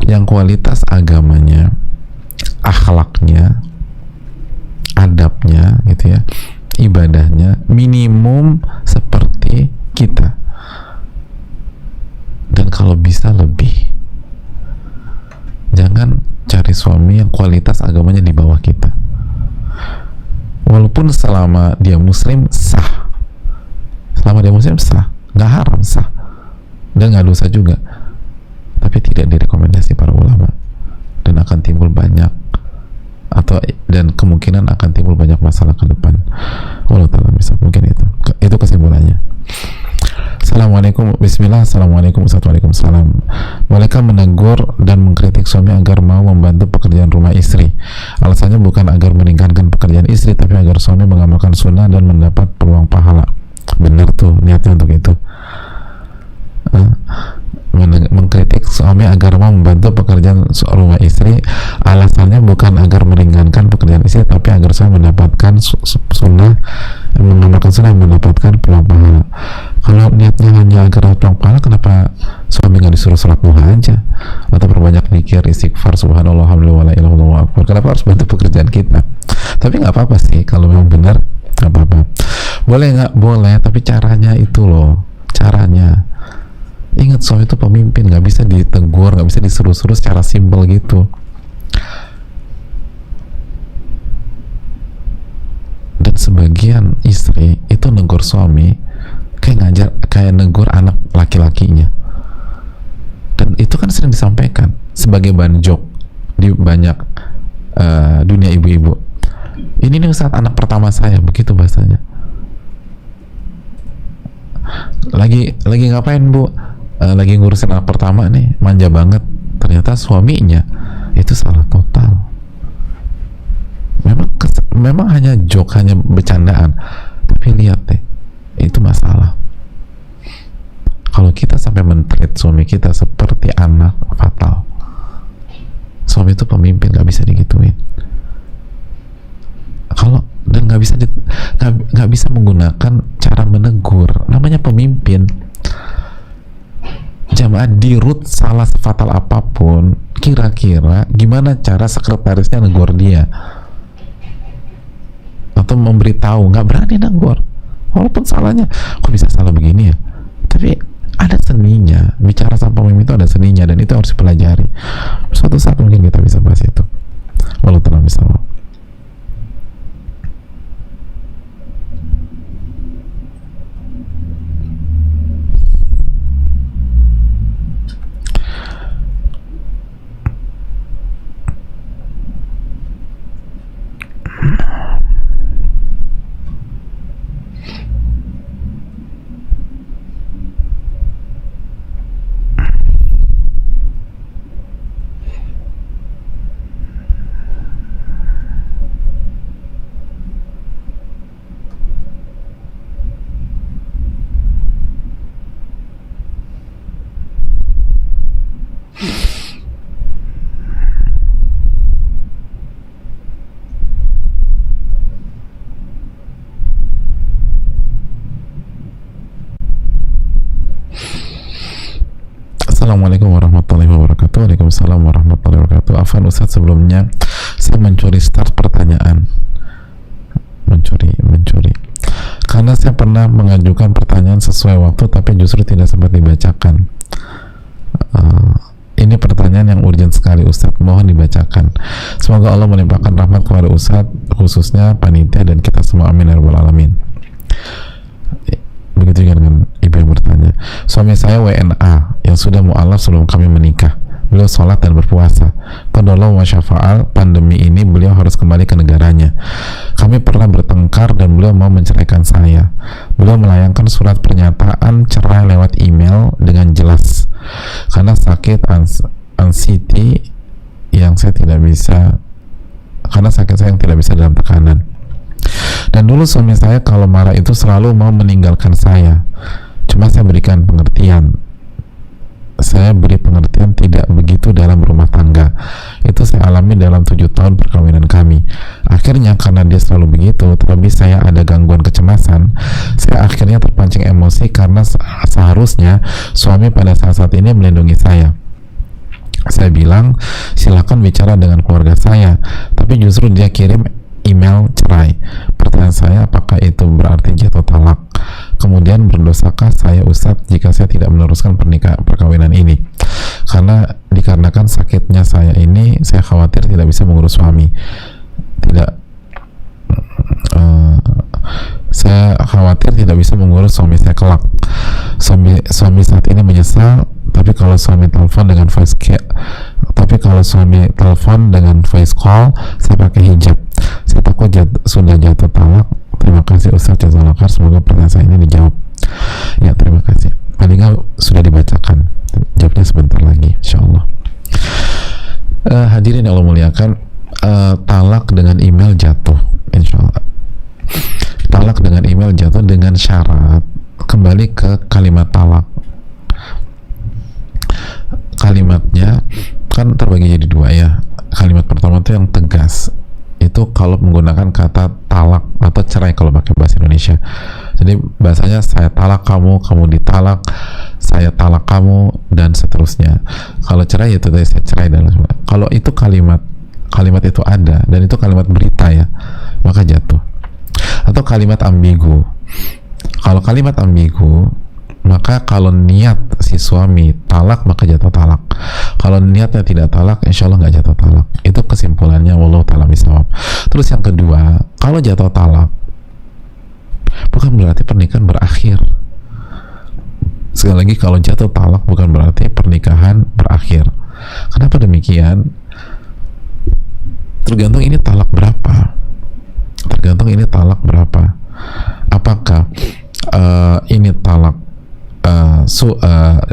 Speaker 2: yang kualitas agamanya, akhlaknya, adabnya gitu ya, ibadahnya minimum seperti kita, dan kalau bisa lebih. Jangan cari suami yang kualitas agamanya di bawah kita, walaupun selama dia muslim sah, nggak haram, sah, dan nggak dosa juga, tapi tidak direkomendasi para ulama, dan akan timbul banyak dan kemungkinan akan timbul banyak masalah ke depan. Wallahu ta'ala bisa, mungkin itu kesimpulannya. Assalamualaikum, bismillah. Assalamualaikum, Waalaikumsalam. Bolehkah menegur dan mengkritik suami agar mau membantu pekerjaan rumah istri? Alasannya bukan agar meningkatkan pekerjaan istri, tapi agar suami mengamalkan sunnah dan mendapat peluang pahala. Benar tuh, niatnya untuk itu. Mengkritik suami agar mau membantu pekerjaan rumah istri, alasannya bukan agar meringankan pekerjaan istri, tapi agar saya mendapatkan sunnah, mengamalkan sunnah, mendapatkan peluang pahala. Kalau niatnya hanya agar peluang pahala, kenapa suami nggak disuruh sholat duha aja, atau perbanyak zikir, istighfar, subhanallah, alhamdulillah, wala ilaha illallah, akbar? Kenapa harus bantu pekerjaan kita? Tapi nggak apa-apa sih, kalau memang benar nggak apa-apa. Boleh nggak? Boleh, tapi caranya itu loh, caranya. Ingat, suami itu pemimpin, nggak bisa ditegur, nggak bisa disuruh-suruh secara simpel gitu. Dan sebagian istri itu negur suami kayak negur anak laki-lakinya, dan itu kan sering disampaikan sebagai bahan joke di banyak dunia ibu-ibu. Ini nih saat anak pertama saya, begitu bahasanya. Lagi ngapain bu? Lagi ngurusin anak pertama nih, manja banget. Ternyata suaminya itu salah total. Memang hanya joke, hanya bercandaan, tapi lihat deh, itu masalah. Kalau kita sampai men-treat suami kita seperti anak, fatal. Suami itu pemimpin, gak bisa digituin. Dan nggak bisa menggunakan cara menegur, namanya pemimpin. Jamaah, di root salah sefatal apapun, kira-kira gimana cara sekretarisnya negur dia atau memberitahu? Nggak berani negur, walaupun salahnya kok bisa salah begini ya, tapi ada seninya. Bicara sama pemimpin itu ada seninya, dan itu harus dipelajari. Suatu saat mungkin kita bisa bahas itu. Wallahu ta'ala bishawab. Assalamualaikum warahmatullahi wabarakatuh. Waalaikumsalam warahmatullahi wabarakatuh. Afwan Ustaz, sebelumnya saya mencuri start pertanyaan. Mencuri. Karena saya pernah mengajukan pertanyaan sesuai waktu tapi justru tidak sempat dibacakan. Ini pertanyaan yang urgent sekali Ustaz, mohon dibacakan. Semoga Allah melimpahkan rahmat kepada Ustaz, khususnya panitia dan kita semua, amin ya rabbal alamin. Begitu juga dengan ibu yang bertanya. Suami saya WNA yang sudah mu'alaf sebelum kami menikah. Beliau sholat dan berpuasa. Qadarullah wa syafa'al, pandemi ini beliau harus kembali ke negaranya. Kami pernah bertengkar dan beliau mau menceraikan saya. Beliau melayangkan surat pernyataan cerai lewat email dengan jelas. Karena sakit anxiety yang saya tidak bisa, karena sakit saya yang tidak bisa dalam tekanan. Dan dulu suami saya kalau marah itu selalu mau meninggalkan saya. Cuma saya berikan pengertian. Saya beri pengertian tidak begitu dalam rumah tangga. Itu saya alami dalam 7 tahun perkawinan kami. Akhirnya karena dia selalu begitu, terlebih saya ada gangguan kecemasan, saya akhirnya terpancing emosi karena seharusnya suami pada saat ini melindungi saya. Saya bilang silakan bicara dengan keluarga saya, tapi justru dia kirim email cerai. Pertanyaan saya, apakah itu berarti jatuh talak? Kemudian berdosakah saya Ustadz jika saya tidak meneruskan perkawinan ini? Karena dikarenakan sakitnya saya ini, saya khawatir tidak bisa mengurus suami. Saya khawatir tidak bisa mengurus suami saya kelak. Suami saat ini menyesal, tapi kalau suami telepon dengan voice call, saya pakai hijab. Saya takut sudah jatuh talak. Terima kasih Ustaz Jazakallah khair. Semoga pertanyaan saya ini dijawab. Ya, terima kasih. Paling nggak sudah dibacakan. Jawabnya sebentar lagi, insyaallah. Hadirin yang Allah muliakan, talak dengan email jatuh, insyaallah. Talak dengan email jatuh dengan syarat kembali ke kalimat talak. Kalimatnya kan terbagi jadi 2 ya. Kalimat pertama itu yang tegas, itu kalau menggunakan kata talak atau cerai kalau pakai bahasa Indonesia. Jadi bahasanya saya talak kamu, kamu ditalak, saya talak kamu, dan seterusnya. Kalau cerai itu tadi saya cerai dan lain-lain. Kalau itu kalimat itu ada dan itu kalimat berita ya, maka jatuh. Atau kalimat ambigu. Kalau kalimat ambigu, maka kalau niat si suami talak maka jatuh talak. Kalau niatnya tidak talak, insya Allah nggak jatuh talak. Itu kesimpulannya, wallahu ta'ala bishawab. Terus yang kedua, kalau jatuh talak bukan berarti pernikahan berakhir. Sekali lagi, kalau jatuh talak bukan berarti pernikahan berakhir. Kenapa demikian? Tergantung ini talak berapa. Apakah ini talak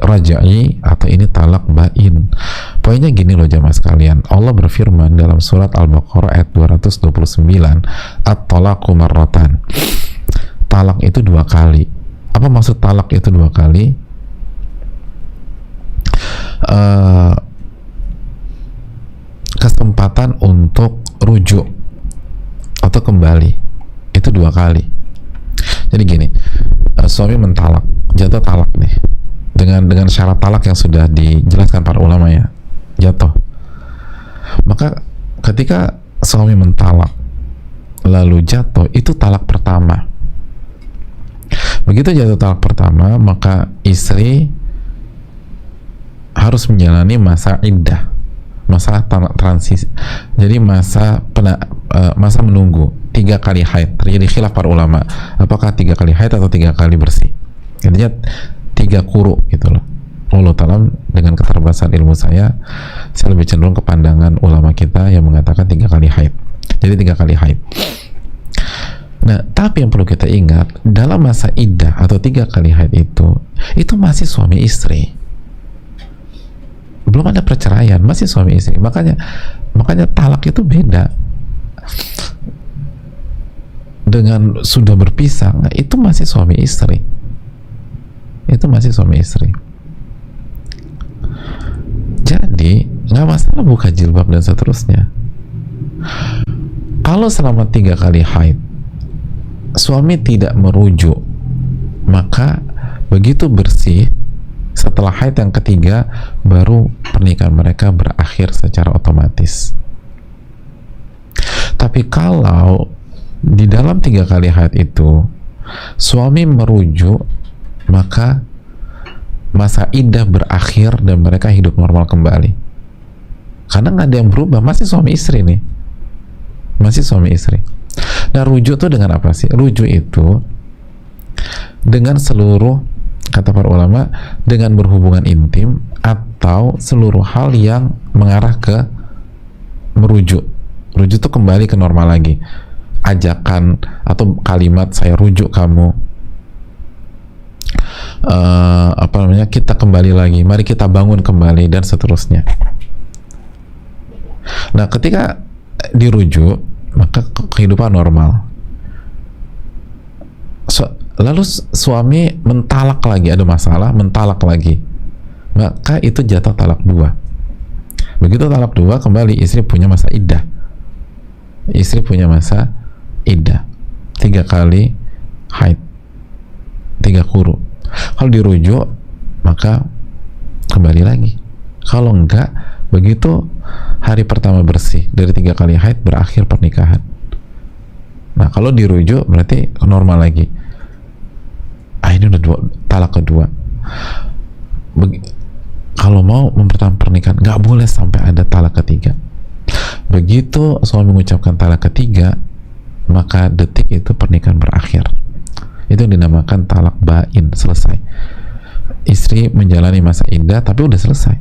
Speaker 2: rajai atau ini talak bain? Poinnya gini loh jamaah sekalian, Allah berfirman dalam surat Al-Baqarah ayat 229, at-talaqu marratan. Talak itu 2 kali. Apa maksud talak itu 2 kali? Kesempatan untuk rujuk atau kembali itu 2 kali. Jadi gini, suami mentalak, jatuh talak nih, dengan syarat talak yang sudah dijelaskan para ulama ya, jatuh. Maka ketika suami mentalak lalu jatuh, itu talak pertama. Begitu jatuh talak pertama, maka istri harus menjalani masa iddah, masa transisi. Jadi masa menunggu 3 kali haid. Terjadi khilaf para ulama, apakah 3 kali haid atau 3 kali bersih. Intinya 3 kuru gitu loh. Allah ta'ala, dengan keterbatasan ilmu saya lebih cenderung ke pandangan ulama kita yang mengatakan 3 kali haid. Jadi 3 kali haid. Nah, tapi yang perlu kita ingat, dalam masa iddah atau 3 kali haid itu masih suami istri. Belum ada perceraian, masih suami istri. Makanya talak itu beda dengan sudah berpisah. Nah, itu masih suami istri. Jadi nggak masalah buka jilbab dan seterusnya. Kalau selama 3 kali haid suami tidak merujuk, maka begitu bersih setelah haid yang ketiga baru pernikahan mereka berakhir secara otomatis. Tapi kalau di dalam 3 kali haid itu suami merujuk, maka masa iddah berakhir dan mereka hidup normal kembali. Karena nggak ada yang berubah, masih suami istri nih, masih suami istri. Nah, rujuk itu dengan apa sih? Rujuk itu dengan seluruh, kata para ulama, dengan berhubungan intim atau seluruh hal yang mengarah ke merujuk. Rujuk itu kembali ke normal lagi. Ajakan atau kalimat saya rujuk kamu, apa namanya, kita kembali lagi, mari kita bangun kembali, dan seterusnya. Nah, ketika dirujuk, maka kehidupan normal. Lalu suami mentalak lagi, ada masalah, mentalak lagi, maka itu jatuh talak 2. Begitu talak 2, kembali istri punya masa iddah. Istri punya masa iddah 3 kali haid, 3 quru. Kalau dirujuk, maka kembali lagi. Kalau enggak, begitu hari pertama bersih dari 3 kali haid, berakhir pernikahan. Nah, kalau dirujuk berarti normal lagi. Ini udah talak kedua. Kalau mau mempertahankan pernikahan, nggak boleh sampai ada talak ketiga. Begitu suami mengucapkan talak ketiga, maka detik itu pernikahan berakhir. Itu yang dinamakan talak bain, selesai. Istri menjalani masa iddah tapi udah selesai.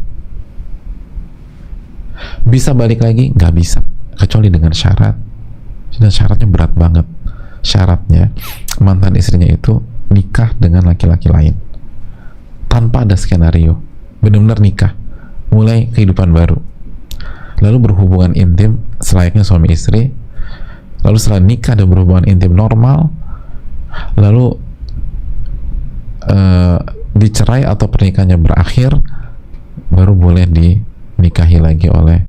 Speaker 2: Bisa balik lagi? Nggak bisa, kecuali dengan syarat, dan syaratnya berat banget. Syaratnya mantan istrinya itu nikah dengan laki-laki lain tanpa ada skenario, benar-benar nikah, mulai kehidupan baru, lalu berhubungan intim selayaknya suami istri, lalu setelah nikah dan berhubungan intim normal, lalu dicerai atau pernikahannya berakhir, baru boleh dinikahi lagi oleh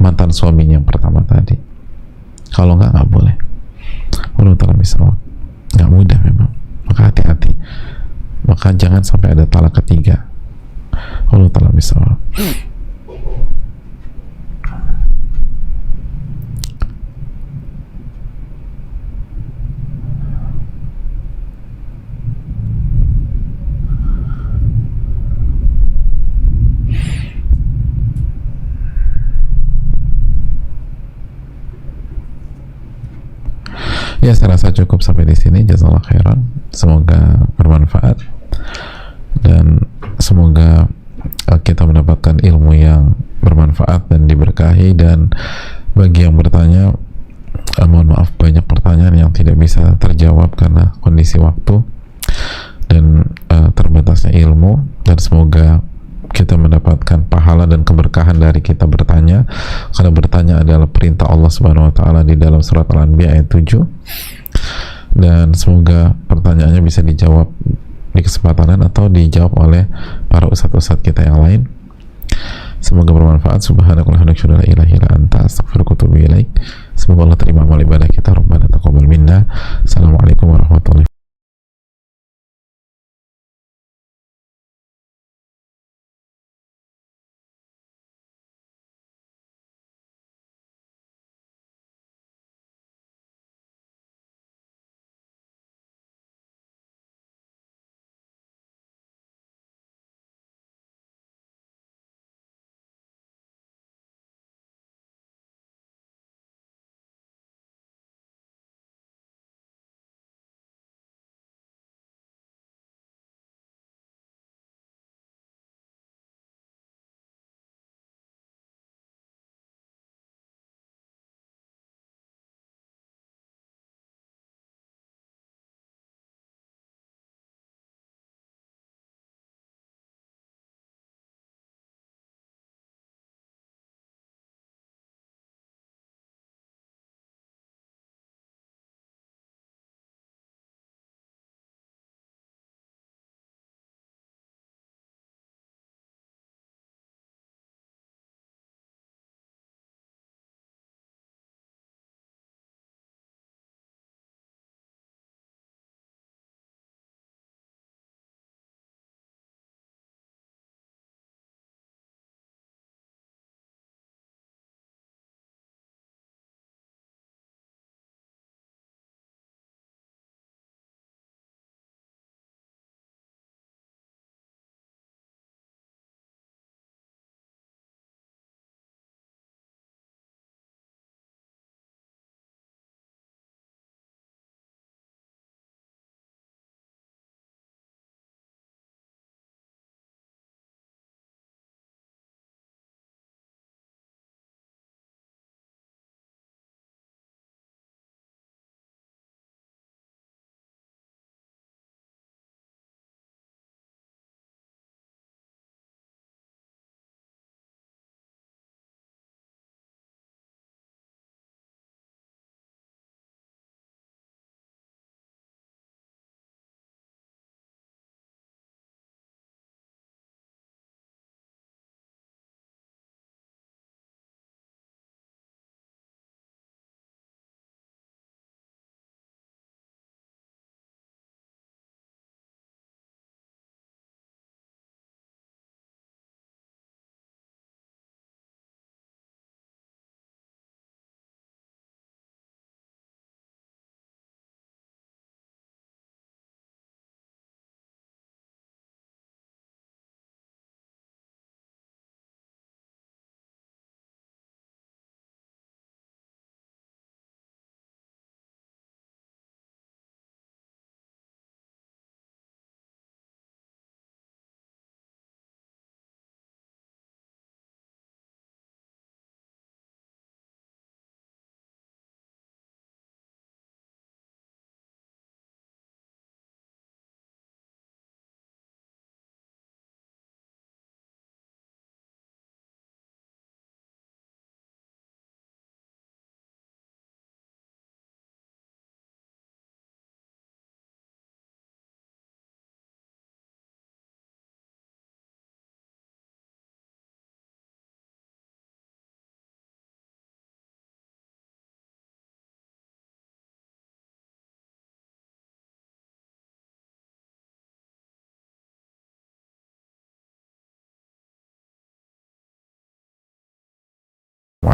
Speaker 2: mantan suaminya yang pertama tadi. Kalau nggak boleh. Wallahu ta'ala bishawab. Nggak mudah memang, maka hati-hati, maka jangan sampai ada talak ketiga. Wallahu ta'ala bishawab. Ya, saya rasa cukup sampai di sini. Jazakallah khairan. Semoga bermanfaat dan semoga kita mendapatkan ilmu yang bermanfaat dan diberkahi. Dan bagi yang bertanya, mohon maaf, banyak pertanyaan yang tidak bisa terjawab karena kondisi waktu dan terbatasnya ilmu, dan semoga kita mendapatkan pahala dan keberkahan dari kita bertanya, karena bertanya adalah perintah Allah Subhanahu wa taala di dalam surat Al-Anbiya ayat 7. Dan semoga pertanyaannya bisa dijawab di kesempatan atau dijawab oleh para ustadz-ustadz kita yang lain. Semoga bermanfaat. Subhanakallahumma wa bihamdika, la ilaha illa anta, astaghfiruka wa atubu ilaik. Semoga Allah terima amal ibadah kita. Rabbana taqabbal minna. Assalamualaikum warahmatullahi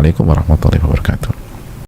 Speaker 2: Wassalamualaikum warahmatullahi wabarakatuh.